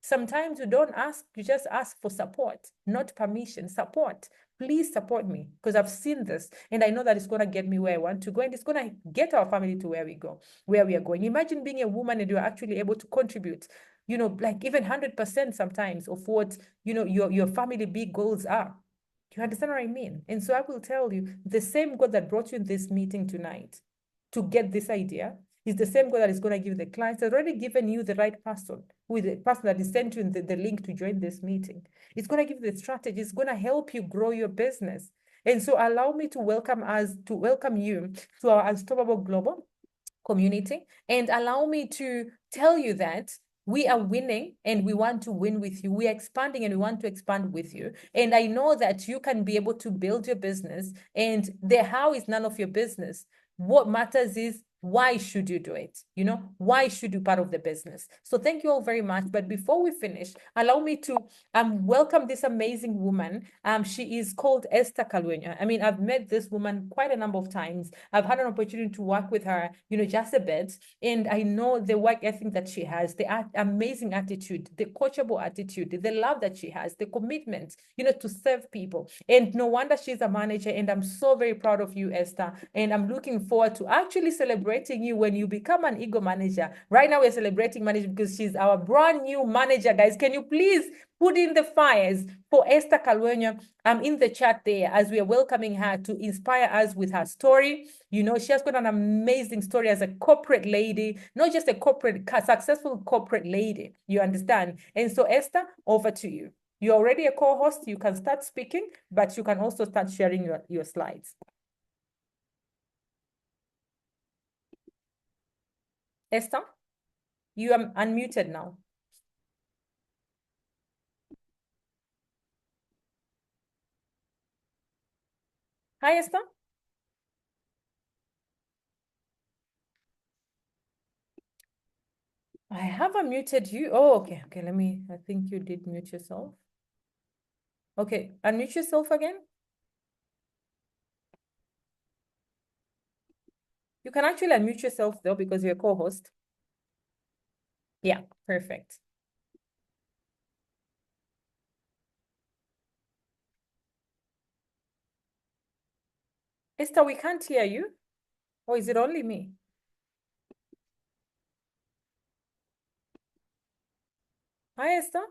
Sometimes you don't ask, you just ask for support, not permission, support. Please support me because I've seen this and I know that it's going to get me where I want to go and it's going to get our family to where we are going. Imagine being a woman and you're actually able to contribute, like even 100% sometimes of what, your family big goals are. Do you understand what I mean? And so I will tell you, the same God that brought you in this meeting tonight to get this idea is the same God that is going to give the clients. Has already given you the right person, who is the person that is sent you the link to join this meeting. It's going to give you the strategy. It's going to help you grow your business. And so allow me to welcome you to our Unstoppable Global community and allow me to tell you that we are winning and we want to win with you. We are expanding and we want to expand with you. And I know that you can be able to build your business and the how is none of your business. What matters is why should you do it? Why should you be part of the business? So thank you all very much. But before we finish, allow me to welcome this amazing woman. She is called Esther Kalwenya. I've met this woman quite a number of times. I've had an opportunity to work with her, just a bit. And I know the work ethic that she has, the amazing attitude, the coachable attitude, the love that she has, the commitment, to serve people. And no wonder she's a manager. And I'm so very proud of you, Esther. And I'm looking forward to actually celebrating you when you become an Ego Manager. Right now, we're celebrating manager because she's our brand new manager, guys. Can you please put in the fires for Esther Kalwenya in the chat there as we are welcoming her to inspire us with her story. She has got an amazing story as a corporate lady, not just a successful corporate lady, you understand? And so Esther, over to you. You're already a co-host. You can start speaking, but you can also start sharing your slides. Esther, you are unmuted now. Hi, Esther. I have unmuted you. Oh, okay. Okay, I think you did mute yourself. Okay, unmute yourself again. You can actually unmute yourself though because you're a co-host. Yeah, perfect. Esther, we can't hear you. Or is it only me? Hi, Esther.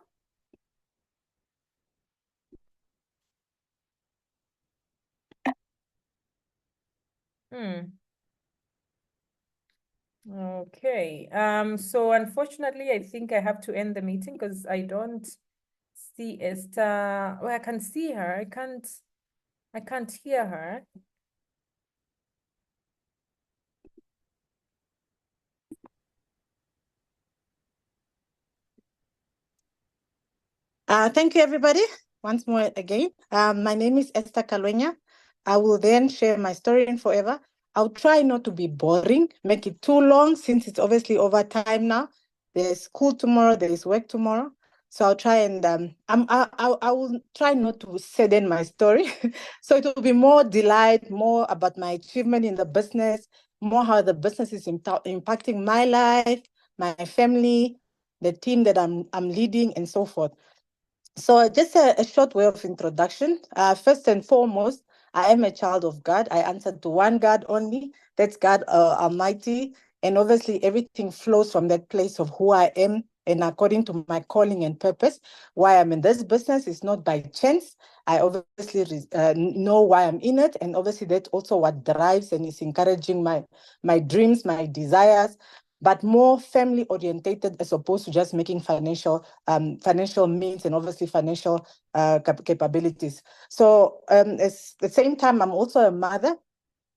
Okay. So unfortunately, I think I have to end the meeting because I don't see Esther. Well, I can see her. I can't hear her. Thank you, everybody, once more again. My name is Esther Kalwenya. I will then share my story in forever. I'll try not to be boring, make it too long since it's obviously over time now. There's school tomorrow, there is work tomorrow. So I'll try and I will try not to sadden my story. So it will be more delight, more about my achievement in the business, more how the business is impacting my life, my family, the team that I'm leading, and so forth. So just a short way of introduction. First and foremost, I am a child of God. I answer to one God only. That's God Almighty. And obviously everything flows from that place of who I am and according to my calling and purpose. Why I'm in this business is not by chance. I obviously know why I'm in it. And obviously that's also what drives and is encouraging my dreams, my desires, but more family orientated as opposed to just making financial means and obviously financial capabilities. So at the same time, I'm also a mother.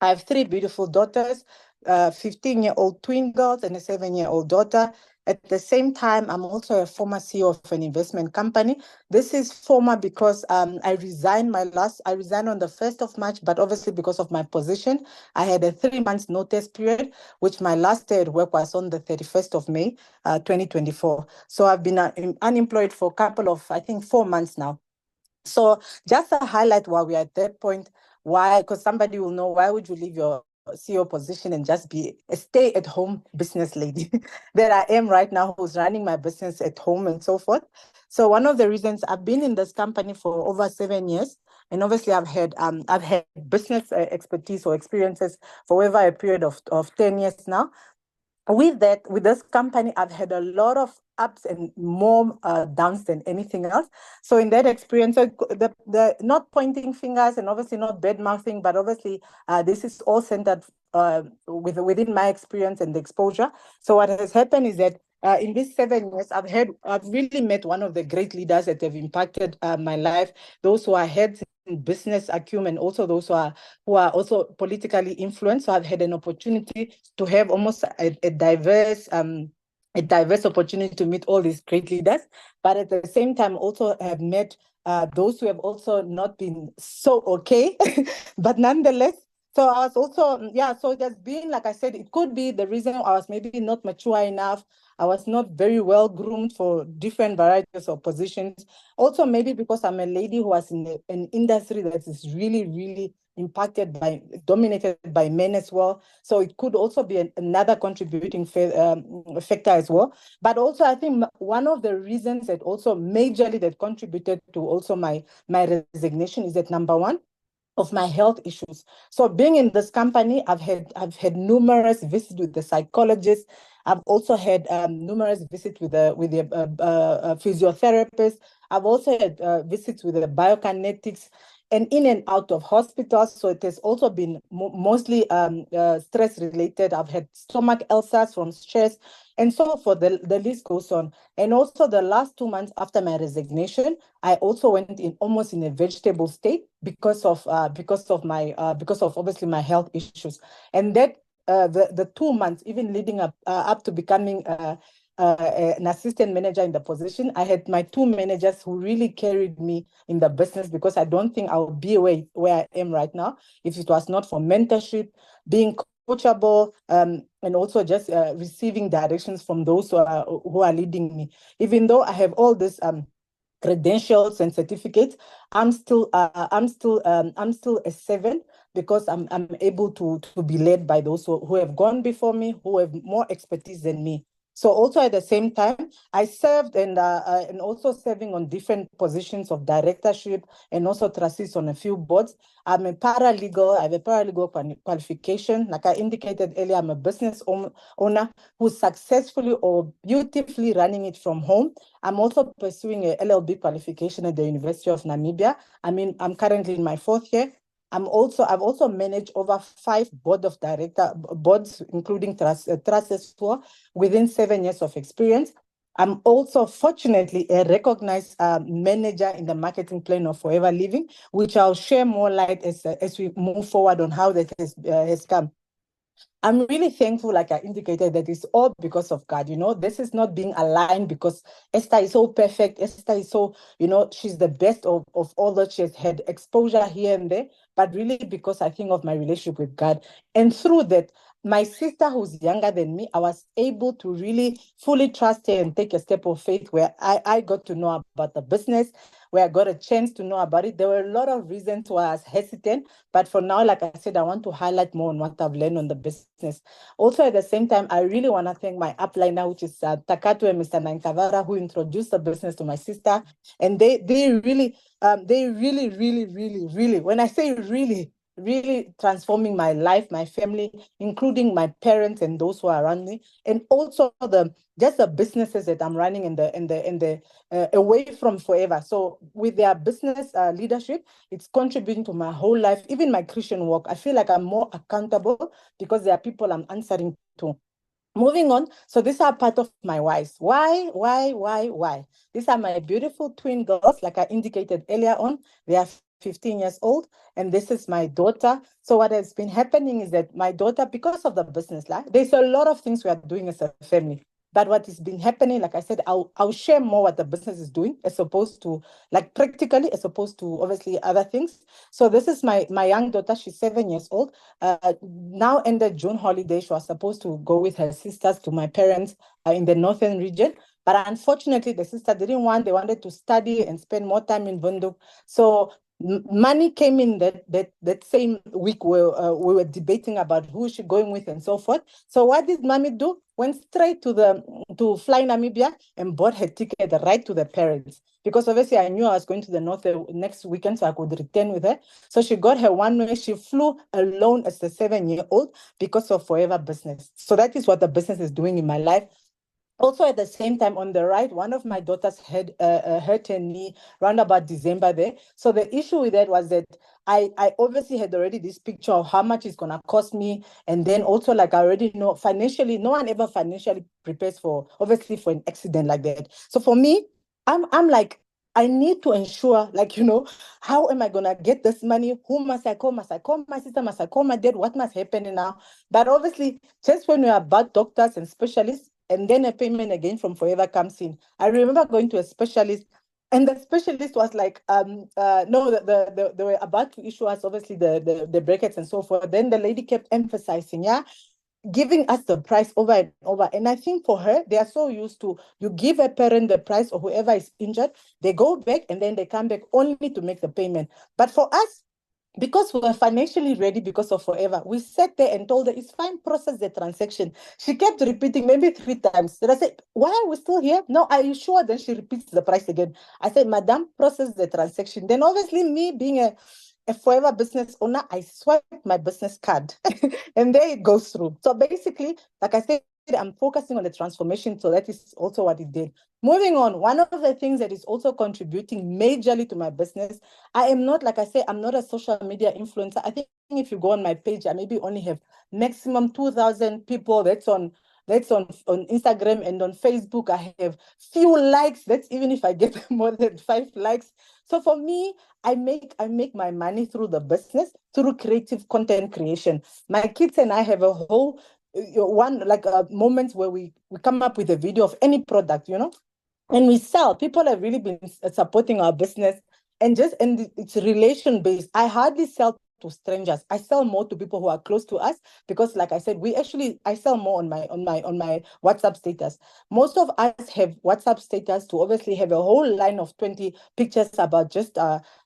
I have 3 beautiful daughters, 15-year-old twin girls and a 7-year-old daughter. At the same time, I'm also a former CEO of an investment company. This is former because I resigned on the 1st of March, but obviously because of my position, I had a 3-month notice period, which my last day at work was on the 31st of May, 2024. So I've been unemployed for a couple of, I think, 4 months now. So just to highlight why we're at that point, why, because somebody will know, why would you leave your CEO position and just be a stay-at-home business lady that I am right now, who's running my business at home and so forth. So one of the reasons I've been in this company for over 7 years, and obviously I've had business expertise or experiences for over a period of 10 years now. With this company, I've had a lot of ups and more downs than anything else. So in that experience, the not pointing fingers and obviously not bad mouthing, but obviously this is all centered within my experience and the exposure. So what has happened is that in these 7 years, I've really met one of the great leaders that have impacted my life. Those who are heads in business acumen, also those who are also politically influenced. So I've had an opportunity to have almost a diverse opportunity to meet all these great leaders, but at the same time also have met those who have also not been so okay, but nonetheless. So I was also, so there's been, like I said, it could be the reason I was maybe not mature enough. I was not very well groomed for different varieties of positions. Also, maybe because I'm a lady who was in an industry that is really, really dominated by men as well. So it could also be another contributing factor as well. But also, I think one of the reasons that also majorly that contributed to also my resignation is that, number one, of my health issues. So being in this company, I've had numerous visits with the psychologist. I've also had numerous visits with the physiotherapist. I've also had visits with the biokinetics and in and out of hospitals. So it has also been mostly stress related. I've had stomach ulcers from stress, and so forth. The list goes on. And also the last 2 months after my resignation, I also went in almost in a vegetable state because of obviously my health issues. And that the 2 months, even leading up to becoming an assistant manager in the position, I had my 2 managers who really carried me in the business, because I don't think I would be where I am right now if it was not for mentorship, being coachable, and also just receiving directions from those who are leading me. Even though I have all this credentials and certificates, I'm still a 7, because I'm able to be led by those who have gone before me, who have more expertise than me. So also at the same time, I served and also serving on different positions of directorship and also trustees on a few boards. I'm a paralegal. I have a paralegal qualification. Like I indicated earlier, I'm a business owner who's successfully or beautifully running it from home. I'm also pursuing a LLB qualification at the University of Namibia. I'm currently in my 4th year. I've also managed over 5 boards, including trusts within 7 years of experience. I'm also fortunately a recognized manager in the marketing plan of Forever Living, which I'll share more light as we move forward on how that has come. I'm really thankful, like I indicated, that it's all because of God. This is not being aligned because Esther is so perfect. Esther is so, she's the best of all that she has had exposure here and there, but really because I think of my relationship with God. And through that, my sister who's younger than me, I was able to really fully trust her and take a step of faith where I got to know about the business, where I got a chance to know about it. There were a lot of reasons why I was hesitant, but for now, like I said, I want to highlight more on what I've learned on the business. Also, at the same time, I really want to thank my upliner, which is Takatu and Mr. Nankavara, who introduced the business to my sister. And they really, when I say really transforming my life, my family, including my parents and those who are around me, and also the businesses that I'm running in the away from Forever. So with their business leadership, it's contributing to my whole life, even my Christian walk. I feel like I'm more accountable because there are people I'm answering to. Moving on, so these are part of my whys. Why? These are my beautiful twin girls, like I indicated earlier on. They are 15 years old, and this is my daughter. So what has been happening is that my daughter, because of the business, there's a lot of things we are doing as a family. But what has been happening, like I said, I'll share more what the business is doing as opposed to, like practically, as opposed to obviously other things. So this is my young daughter. She's 7 years old. Now in the June holiday, she was supposed to go with her sisters to my parents in the northern region. But unfortunately, the sister didn't want. They wanted to study and spend more time in Windhoek. So money came in that same week where we were debating about who she's going with and so forth. So what did mommy do? Went straight to Fly Namibia and bought her ticket right to the parents. Because obviously I knew I was going to the north next weekend, so I could return with her. So she got her one way. She flew alone as a 7-year-old because of Forever Business. So that is what the business is doing in my life. Also, at the same time, on the right, one of my daughters had hurt her knee around about December there. So the issue with that was that I obviously had already this picture of how much it's going to cost me. And then also, like I already know, financially, no one ever financially prepares for an accident like that. So for me, I'm like, I need to ensure, how am I going to get this money? Who must I call? Must I call my sister? Must I call my dad? What must happen now? But obviously, just when we are about doctors and specialists, and then a payment again from Forever comes in. I remember going to a specialist, and the specialist was like, no, they were about to issue us, obviously, the brackets and so forth. Then the lady kept emphasizing, giving us the price over and over. And I think for her, they are so used to, you give a parent the price or whoever is injured, they go back and then they come back only to make the payment. But for us, because we were financially ready because of Forever, we sat there and told her, it's fine, process the transaction. She kept repeating maybe 3 times. Then I said, why are we still here? No, are you sure? Then she repeats the price again. I said, Madam, process the transaction. Then obviously me being a Forever business owner, I swipe my business card and there it goes through. So basically, like I said, I'm focusing on the transformation. So that is also what it did. Moving on, one of the things that is also contributing majorly to my business, I am not, like I say, I'm not a social media influencer. I think if you go on my page, I maybe only have maximum 2,000 people. That's on Instagram and on Facebook. I have few likes. That's even if I get more than 5 likes. So for me, I make my money through the business, through creative content creation. My kids and I have a whole moments where we come up with a video of any product, and we sell. People have really been supporting our business, and it's relation based. I hardly sell to strangers. I sell more to people who are close to us because, like I said, I sell more on my WhatsApp status. Most of us have WhatsApp status to obviously have a whole line of 20 pictures about just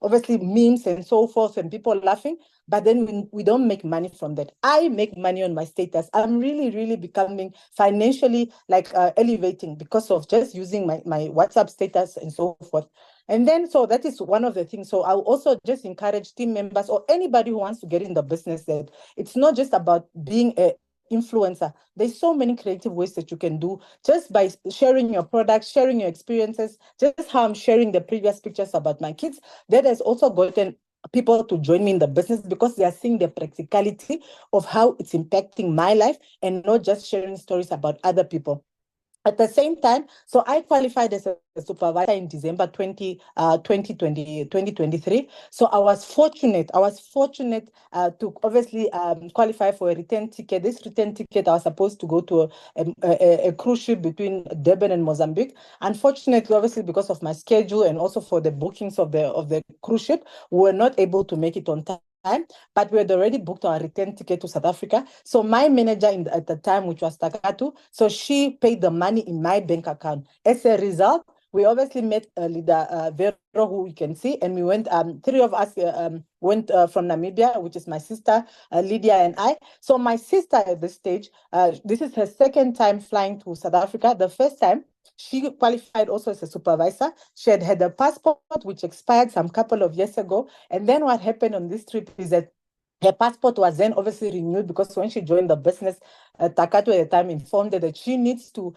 obviously memes and so forth and people laughing. But then we don't make money from that. I make money on my status. I'm really, really becoming financially elevating because of just using my WhatsApp status and so forth. And then, so that is one of the things. So I'll also just encourage team members or anybody who wants to get in the business that it's not just about being a influencer. There's so many creative ways that you can do just by sharing your products, sharing your experiences, just how I'm sharing the previous pictures about my kids. That has also gotten people to join me in the business because they are seeing the practicality of how it's impacting my life and not just sharing stories about other people. At the same time, so I qualified as a supervisor in December 2023. So I was fortunate to obviously qualify for a return ticket. This return ticket, I was supposed to go to a cruise ship between Durban and Mozambique. Unfortunately, obviously, because of my schedule and also for the bookings of the cruise ship, we were not able to make it on time. But we had already booked our return ticket to South Africa. So my manager at the time, which was Takatu, so she paid the money in my bank account. As a result, we obviously met leader Vero, who we can see, and we went, three of us went from Namibia, which is my sister, Lydia, and I. So my sister at this stage, this is her second time flying to South Africa. The first time, she qualified also as a supervisor. She had a passport which expired some couple of years ago. And then what happened on this trip is that her passport was then obviously renewed because when she joined the business, Takatu at the time informed her that she needs to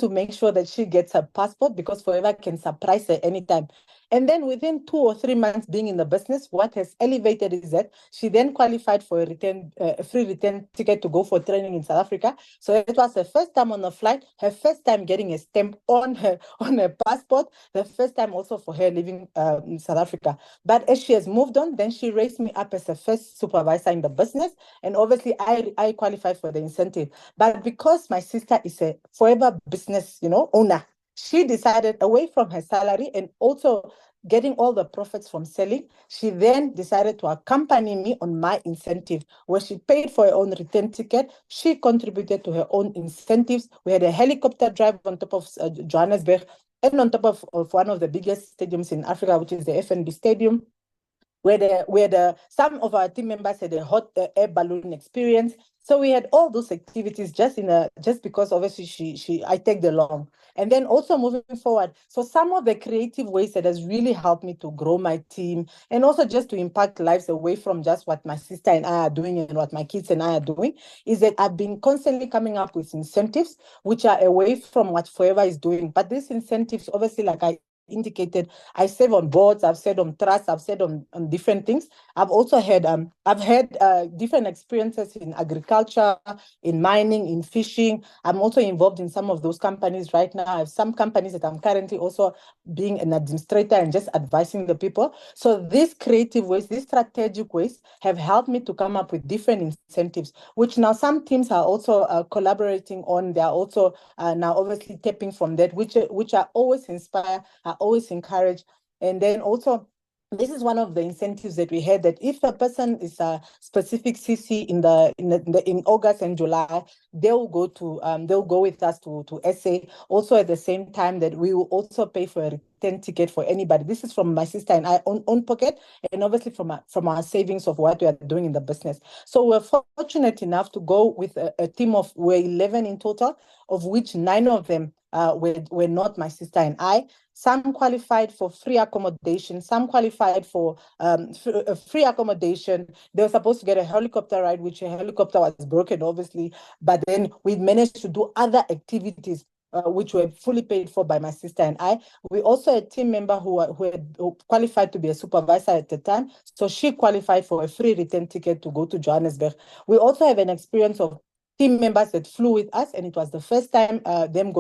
make sure that she gets her passport because Forever can surprise her anytime. And then within 2 or 3 months being in the business, what has elevated is that she then qualified for a free return ticket to go for training in South Africa. So it was her first time on the flight, her first time getting a stamp on her passport, the first time also for her living in South Africa. But as she has moved on, then she raised me up as a first supervisor in the business. And obviously I qualified for the incentive. But because my sister is a Forever business, owner, she decided away from her salary and also getting all the profits from selling, she then decided to accompany me on my incentive, where she paid for her own return ticket. She contributed to her own incentives. We had a helicopter drive on top of Johannesburg and on top of one of the biggest stadiums in Africa, which is the FNB Stadium, where some of our team members had a hot air balloon experience. So we had all those activities just because obviously I tagged along. And then also moving forward, so some of the creative ways that has really helped me to grow my team and also just to impact lives away from just what my sister and I are doing and what my kids and I are doing is that I've been constantly coming up with incentives which are away from what Forever is doing. But these incentives, obviously, like I indicated, I save on boards, I've said on trusts, I've said on different things. I've also had different experiences in agriculture, in mining, in fishing. I'm also involved in some of those companies right now. I have some companies that I'm currently also being an administrator and just advising the people. So these creative ways, these strategic ways have helped me to come up with different incentives, which now some teams are also collaborating on. They're also now obviously tapping from that, which I always inspire, I always encourage. And then also, this is one of the incentives that we had, that if a person is a specific CC in August and July, they'll go with us to SA. Also at the same time that we will also pay for a return ticket for anybody. This is from my sister and I own pocket, and obviously from our savings of what we are doing in the business. So we're fortunate enough to go with a team of, we're 11 in total, of which 9 of them were not my sister and I. Some qualified for free accommodation. Some qualified for free accommodation. They were supposed to get a helicopter ride, which a helicopter was broken, obviously. But then we managed to do other activities which were fully paid for by my sister and I. We also had a team member who qualified to be a supervisor at the time. So she qualified for a free return ticket to go to Johannesburg. We also have an experience of team members that flew with us, and it was the first time them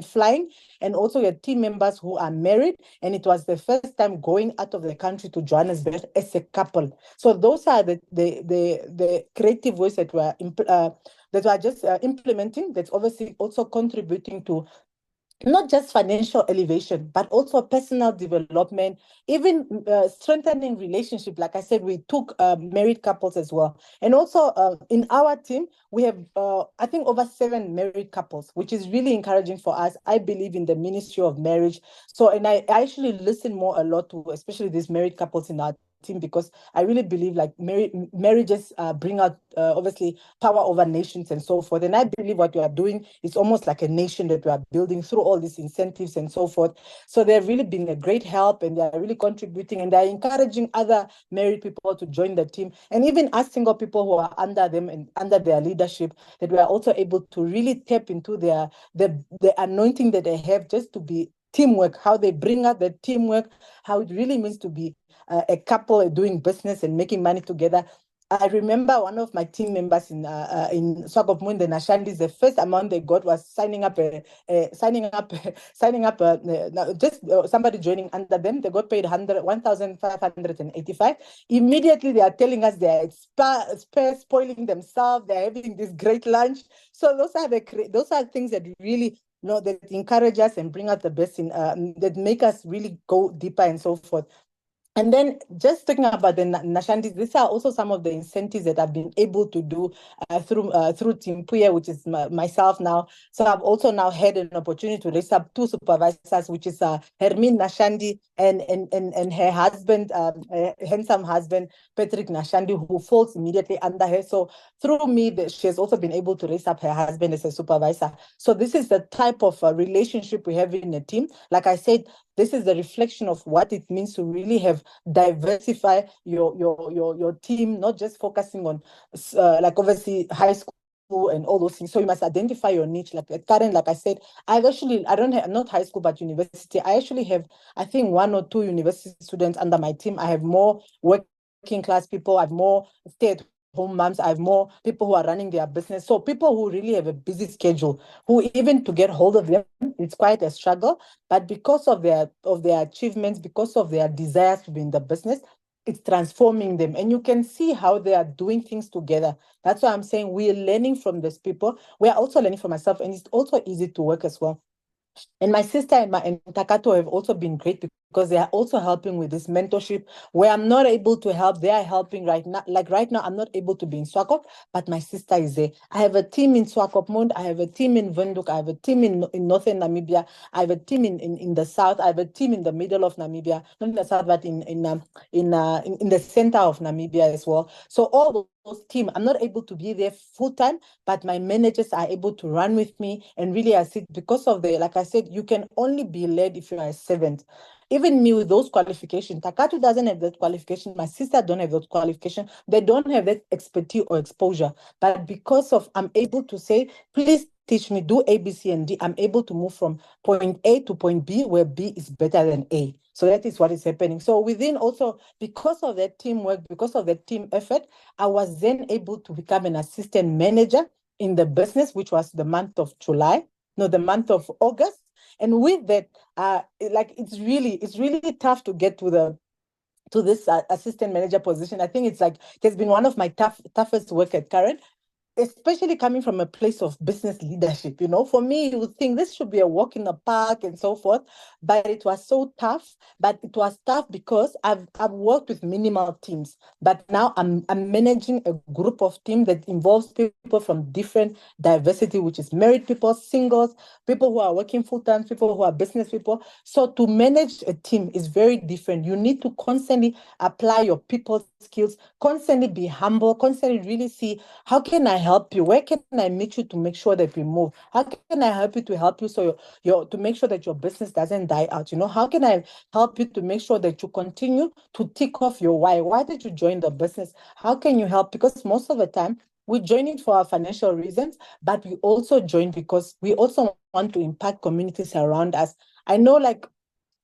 flying. And also we had team members who are married, and it was the first time going out of the country to Johannesburg as a couple. So those are the creative ways that we're just implementing, that's obviously also contributing to not just financial elevation, but also personal development, even strengthening relationship. Like I said, we took married couples as well. And also in our team, we have, I think, over 7 married couples, which is really encouraging for us. I believe in the ministry of marriage. So, and I actually listen more a lot to, especially these married couples in our team, because I really believe like marriages bring out obviously power over nations and so forth. And I believe what you are doing is almost like a nation that we are building through all these incentives and so forth. So they've really been a great help, and they're really contributing, and they're encouraging other married people to join the team, and even us single people who are under them and under their leadership, that we are also able to really tap into the anointing that they have, just to be teamwork, how they bring out the teamwork, how it really means to be a couple doing business and making money together. I remember one of my team members in Swakopmund, the Nashandis, the first amount they got was signing up just somebody joining under them. They got paid 1,585. Immediately they are telling us they are spoiling themselves. They're having this great lunch. So those are things that really that encourage us and bring out the best in that make us really go deeper and so forth. And then just talking about the Nashandis, these are also some of the incentives that I've been able to do through Team Puya, which is myself now. So I've also now had an opportunity to raise up 2 supervisors, which is Hermine Nashandi and her husband, handsome husband, Patrick Nashandi, who falls immediately under her. So through me, she has also been able to raise up her husband as a supervisor. So this is the type of relationship we have in a team. Like I said, this is the reflection of what it means to really have diversify your team, not just focusing on like obviously high school and all those things. So you must identify your niche. Like at current, like I said, I don't have, not high school, but university. I actually have, I think, 1 or 2 university students under my team. I have more working class people. I have more stay-at-home moms. I have more people who are running their business. So people who really have a busy schedule, who even to get hold of them, it's quite a struggle. But because of their achievements, because of their desires to be in the business, it's transforming them. And you can see how they are doing things together. That's why I'm saying we're learning from these people. We're also learning from myself, and it's also easy to work as well. And my sister and Takato have also been great, because they are also helping with this mentorship. Where I'm not able to help, they are helping right now. Like right now, I'm not able to be in Swakop, but my sister is there. I have a team in Swakopmund. I have a team in Windhoek. I have a team in northern Namibia. I have a team in the south. I have a team in the middle of Namibia, not in the south, but in the center of Namibia as well. So all those team, I'm not able to be there full time, but my managers are able to run with me and really assist, because of like I said, you can only be led if you are a servant. Even me with those qualifications, Takatu doesn't have that qualification. My sister don't have that qualification. They don't have that expertise or exposure. But because of, I'm able to say, please teach me, do A, B, C, and D. I'm able to move from point A to point B, where B is better than A. So that is what is happening. So within also, because of that teamwork, because of that team effort, I was then able to become an assistant manager in the business, which was the month of the month of August. And with that, like it's really tough to get to this assistant manager position. I think it has been one of my toughest work at current, especially coming from a place of business leadership. For me, you would think this should be a walk in the park and so forth, but it was so tough. But it was tough because I've worked with minimal teams, but now I'm managing a group of teams that involves people from different diversity, which is married people, singles, people who are working full-time, people who are business people. So to manage a team is very different. You need to constantly apply your people skills, constantly be humble, constantly really see, how can I help you? Where can I meet you to make sure that we move? How can I help you so to make sure that your business doesn't die out? How can I help you to make sure that you continue to tick off your why? Why did you join the business? How can you help? Because most of the time we join it for our financial reasons, but we also join because we also want to impact communities around us. I know, like,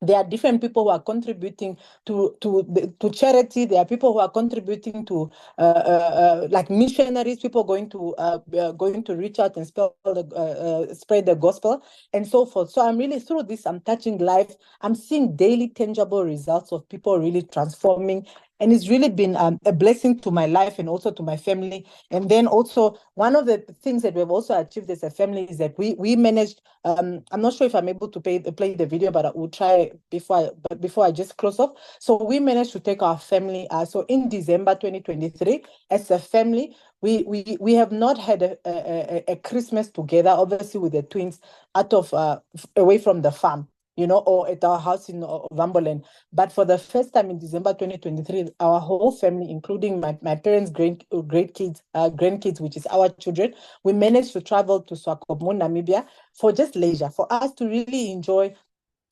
there are different people who are contributing to charity. There are people who are contributing to like missionaries, people going to reach out and spread the gospel and so forth. So I'm really, through this, I'm touching lives. I'm seeing daily tangible results of people really transforming And it's really been a blessing to my life and also to my family. And then also one of the things that we've also achieved as a family is that we managed, I'm not sure if I'm able to play the video, but I will try before I just close off. So we managed to take our family, so in December 2023, as a family, we have not had a Christmas together, obviously with the twins, out of away from the farm, or at our house in Vambolen. But for the first time in December 2023, our whole family, including my parents' grandkids, which is our children, we managed to travel to Swakopmund, Namibia, for just leisure, for us to really enjoy.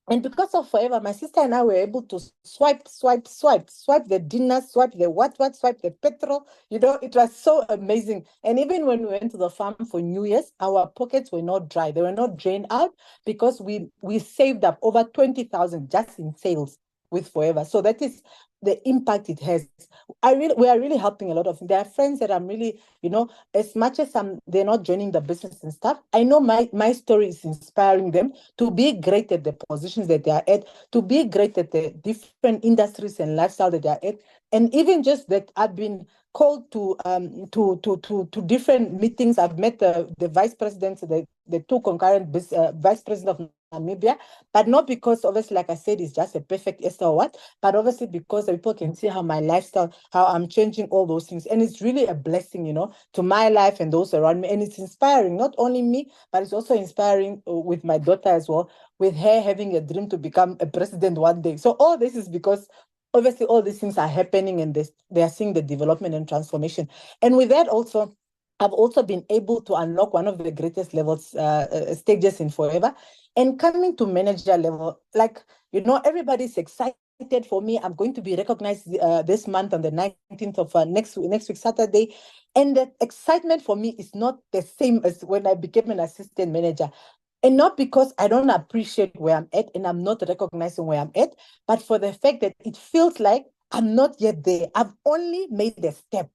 And because of Forever, my sister and I were able to swipe the dinner, swipe the swipe the petrol. It was so amazing. And even when we went to the farm for New Year's, our pockets were not dry. They were not drained out because we saved up over 20,000 just in sales with Forever. So that is the impact it has. We are really helping a lot of them. There are friends that I'm really, as much as they're not joining the business and stuff, I know my story is inspiring them to be great at the positions that they are at, to be great at the different industries and lifestyle that they are at. And even just that I've been called to different meetings. I've met the vice presidents, the two concurrent vice president of Namibia, but not because obviously, like I said, it's just a perfect Esther or what, but obviously because people can see how my lifestyle, how I'm changing all those things. And it's really a blessing, to my life and those around me. And it's inspiring, not only me, but it's also inspiring with my daughter as well, with her having a dream to become a president one day. So all this is because obviously all these things are happening and they are seeing the development and transformation. And with that also, I've also been able to unlock one of the greatest levels, stages in Forever. And coming to manager level, everybody's excited for me. I'm going to be recognized this month on the 19th of next week, Saturday. And the excitement for me is not the same as when I became an assistant manager. And not because I don't appreciate where I'm at and I'm not recognizing where I'm at, but for the fact that it feels like I'm not yet there. I've only made a step,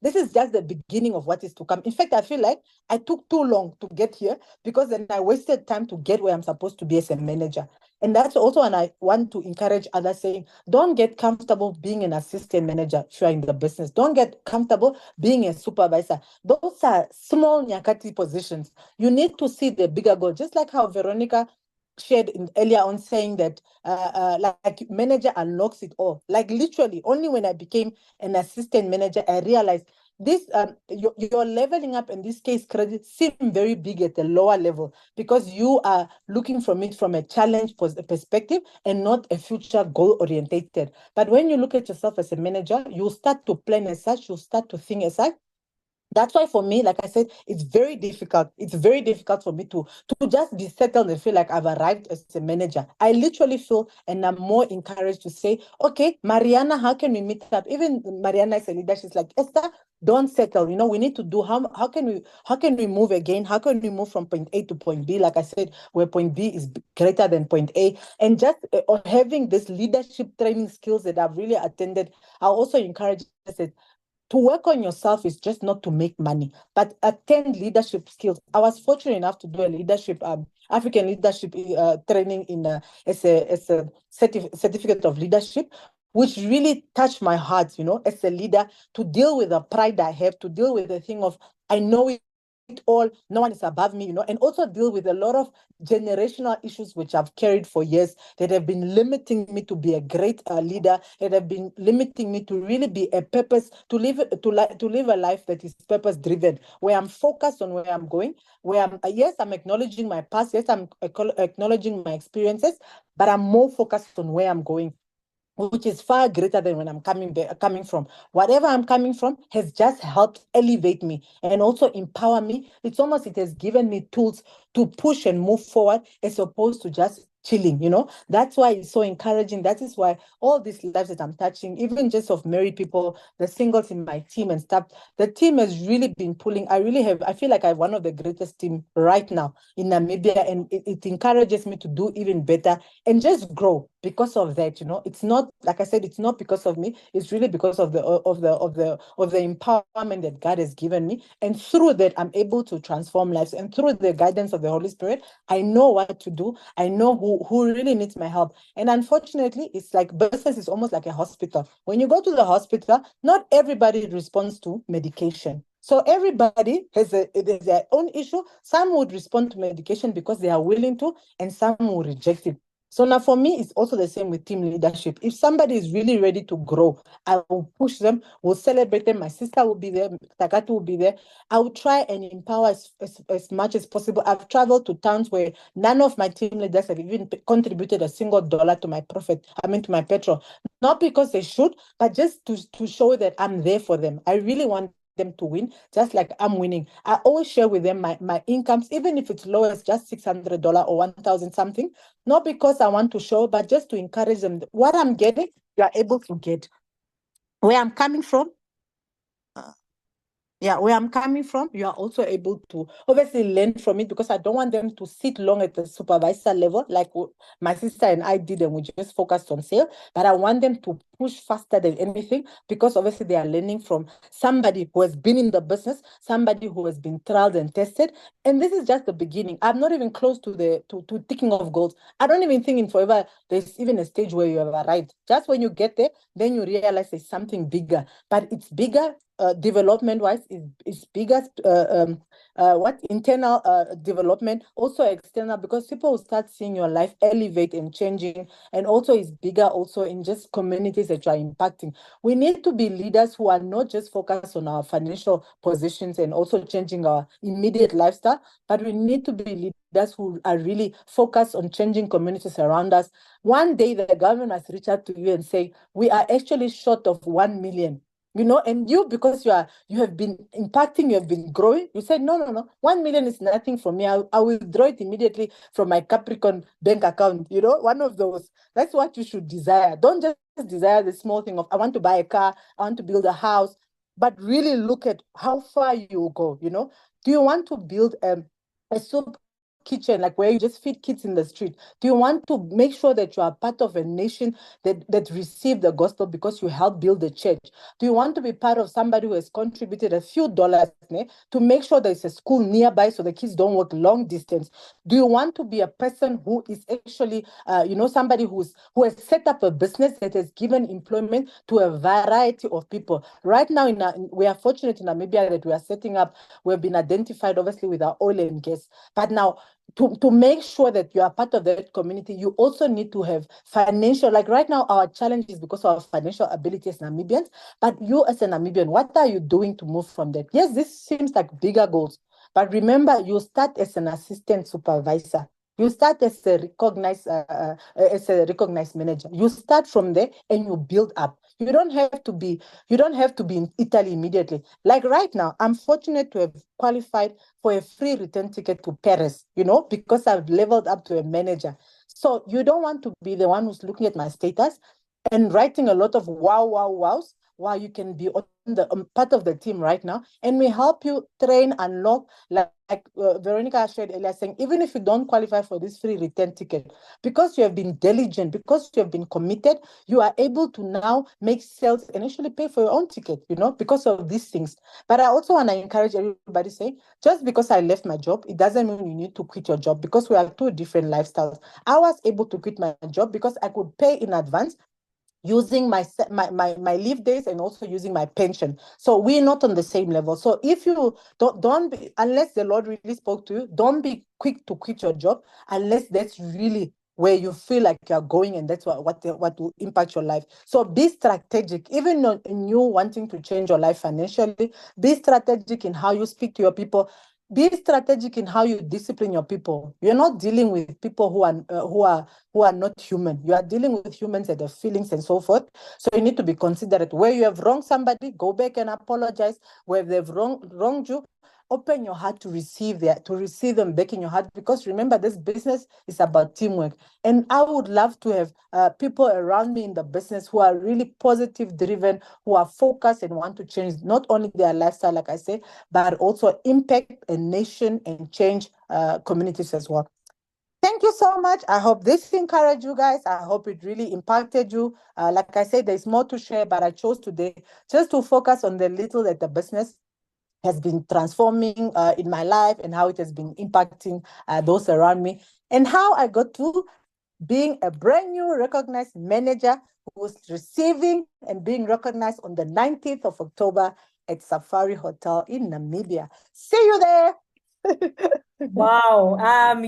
This is just the beginning of what is to come. In fact, I feel like I took too long to get here because then I wasted time to get where I'm supposed to be as a manager. And that's also when I want to encourage others saying, don't get comfortable being an assistant manager if you're in the business. Don't get comfortable being a supervisor. Those are small Nyakati positions. You need to see the bigger goal, just like how Veronica shared earlier on saying that like manager unlocks it all. Like literally, only when I became an assistant manager, I realized this your leveling up in this case credits seem very big at the lower level because you are looking from it from a challenge perspective and not a future goal orientated. But when you look at yourself as a manager, you start to plan as such, you start to think as such. That's why for me, like I said, it's very difficult. It's very difficult for me to just be settled and feel like I've arrived as a manager. I literally feel, and I'm more encouraged to say, okay, Mariana, how can we meet up? Even Mariana is a leader. She's like, Esther, don't settle. We need to do how can we move again? How can we move from point A to point B? Like I said, where point B is greater than point A, and just having this leadership training skills that I've really attended. I also encourage that to work on yourself is just not to make money, but attend leadership skills. I was fortunate enough to do a leadership, African leadership training as a certificate of leadership, which really touched my heart, as a leader, to deal with the pride I have, to deal with the thing of, I know it all, no one is above me, and also deal with a lot of generational issues which I've carried for years that have been limiting me to be a great leader, that have been limiting me to really be a purpose, to live a life that is purpose driven, where I'm focused on where I'm going, where I'm acknowledging my past, yes, I'm acknowledging my experiences, but I'm more focused on where I'm going, which is far greater than when I'm coming from. Whatever I'm coming from has just helped elevate me and also empower me. It has given me tools to push and move forward as opposed to just chilling, That's why it's so encouraging. That is why all these lives that I'm touching, even just of married people, the singles in my team and stuff, the team has really been pulling. I feel like I have one of the greatest team right now in Namibia, and it encourages me to do even better and just grow. because of that. It's not, like I said, it's not because of me. It's really because of the empowerment that God has given me, and through that, I'm able to transform lives. And through the guidance of the Holy Spirit, I know what to do. I know who really needs my help. And unfortunately, it's like business is almost like a hospital. When you go to the hospital, not everybody responds to medication. So everybody has their own issue. Some would respond to medication because they are willing to, and some will reject it. So now for me, it's also the same with team leadership. If somebody is really ready to grow, I will push them, we'll celebrate them. My sister will be there, Takatu will be there. I will try and empower as much as possible. I've traveled to towns where none of my team leaders have even contributed a single dollar to my to my petrol. Not because they should, but just to show that I'm there for them. I really want them to win, just like I'm winning. I always share with them my incomes, even if it's low as just $600 or 1,000 something, not because I want to show, but just to encourage them. What I'm getting, you are able to get. Where I'm coming from, where I'm coming from, you are also able to obviously learn from it, because I don't want them to sit long at the supervisor level like my sister and I did, and we just focused on sales. But I want them to push faster than anything, because obviously they are learning from somebody who has been in the business, somebody who has been tried and tested. And this is just the beginning. I'm not even close to to ticking of goals. I don't even think in forever there's even a stage where you have arrived. Just when you get there, then you realize there's something bigger. But it's bigger development wise, is bigger what internal development, also external, because people will start seeing your life elevate and changing, and also is bigger also in just communities that you are impacting. We need to be leaders who are not just focused on our financial positions and also changing our immediate lifestyle, but we need to be leaders who are really focused on changing communities around us. One day the government must reach out to you and say, we are actually short of 1 million. And you, because you have been impacting, you have been growing, you said, no, 1 million is nothing for me. I will withdraw it immediately from my Capricorn bank account. One of those. That's what you should desire. Don't just desire the small thing of, I want to buy a car, I want to build a house, but really look at how far you go. Do you want to build a soup kitchen, like where you just feed kids in the street? Do you want to make sure that you are part of a nation that receive the gospel because you help build the church? Do you want to be part of somebody who has contributed a few dollars to make sure there's a school nearby so the kids don't walk long distance? Do you want to be a person who is actually, somebody who has set up a business that has given employment to a variety of people? Right now, we are fortunate in Namibia that we are setting up, we've been identified obviously with our oil and gas, but now to make sure that you are part of that community, you also need to have financial, like right now, our challenge is because of our financial ability as Namibians, but you as a Namibian, what are you doing to move from that? Yes, this seems like bigger goals, but remember, you start as an assistant supervisor. You start as a recognized manager. You start from there and you build up. You don't have to be in Italy immediately. Like right now, I'm fortunate to have qualified for a free return ticket to Paris, because I've leveled up to a manager. So you don't want to be the one who's looking at my status and writing a lot of wows, while you can be on the part of the team right now, and we help you train, unlock, like Veronica shared earlier, saying, even if you don't qualify for this free return ticket, because you have been diligent, because you have been committed, you are able to now make sales and actually pay for your own ticket, because of these things. But I also want to encourage everybody, say, just because I left my job, it doesn't mean you need to quit your job, because we have two different lifestyles. I was able to quit my job because I could pay in advance, using my leave days and also using my pension. So we're not on the same level. So if you don't be, unless the Lord really spoke to you, don't be quick to quit your job unless that's really where you feel like you're going, and that's what will impact your life. So be strategic, even in you wanting to change your life financially. Be strategic in how you speak to your people. Be strategic in how you discipline your people. You're not dealing with people who are not human. You are dealing with humans and their feelings and so forth. So you need to be considerate. Where you have wronged somebody, go back and apologize. Where they've wronged you, open your heart to receive them back in your heart, because remember, this business is about teamwork. And I would love to have people around me in the business who are really positive driven, who are focused and want to change not only their lifestyle, like I say, but also impact a nation and change communities as well. Thank you so much. I hope this encouraged you guys. I hope it really impacted you. Like I said, there's more to share, but I chose today just to focus on the little that the business has been transforming in my life and how it has been impacting those around me, and how I got to being a brand new recognized manager who's receiving and being recognized on the 19th of October at Safari Hotel in Namibia. See you there. Wow.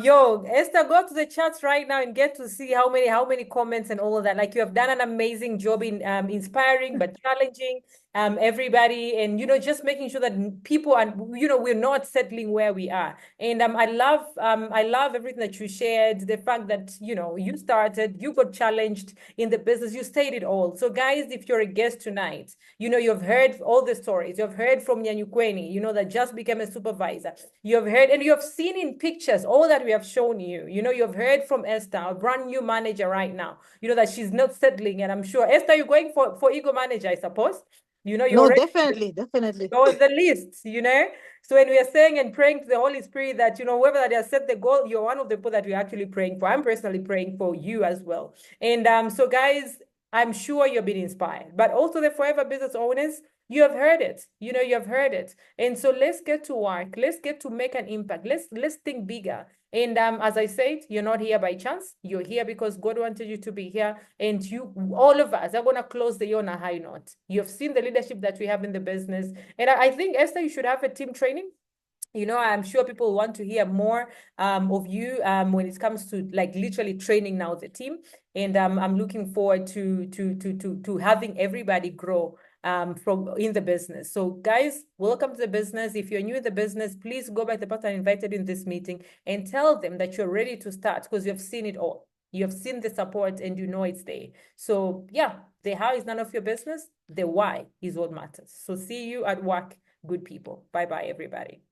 Yo, Esther, go to the chats right now and get to see how many comments and all of that. Like, you have done an amazing job in inspiring but challenging everybody, and just making sure that people are, we're not settling where we are. And I love everything that you shared, the fact that you started, you got challenged in the business, you stayed it all. So guys, if you're a guest tonight, you've heard all the stories. You've heard from Nyanyukweni, that just became a supervisor. You have heard and you have seen in pictures all that we have shown you. You have heard from Esther, a brand new manager right now, that she's not settling. And I'm sure, Esther, you're going for ego manager, I suppose. You're No, already definitely. you're on the list. So when we are saying and praying to the Holy Spirit that, whoever that has set the goal, you're one of the people that we're actually praying for. I'm personally praying for you as well. And so guys, I'm sure you've been inspired, but also the forever business owners, you have heard it. You have heard it. And so let's get to work. Let's get to make an impact. Let's think bigger. And as I said, you're not here by chance. You're here because God wanted you to be here. And all of us are going to close the year on a high note. You've seen the leadership that we have in the business. And I think, Esther, you should have a team training. I'm sure people want to hear more of you when it comes to like literally training now the team. And I'm looking forward to having everybody grow from in the business. So guys, welcome to the business. If you're new in the business, please go back to the person invited in this meeting and tell them that you're ready to start because you've seen it all. You have seen the support and it's there. So yeah, the how is none of your business. The why is what matters. So see you at work, good people. Bye-bye, everybody.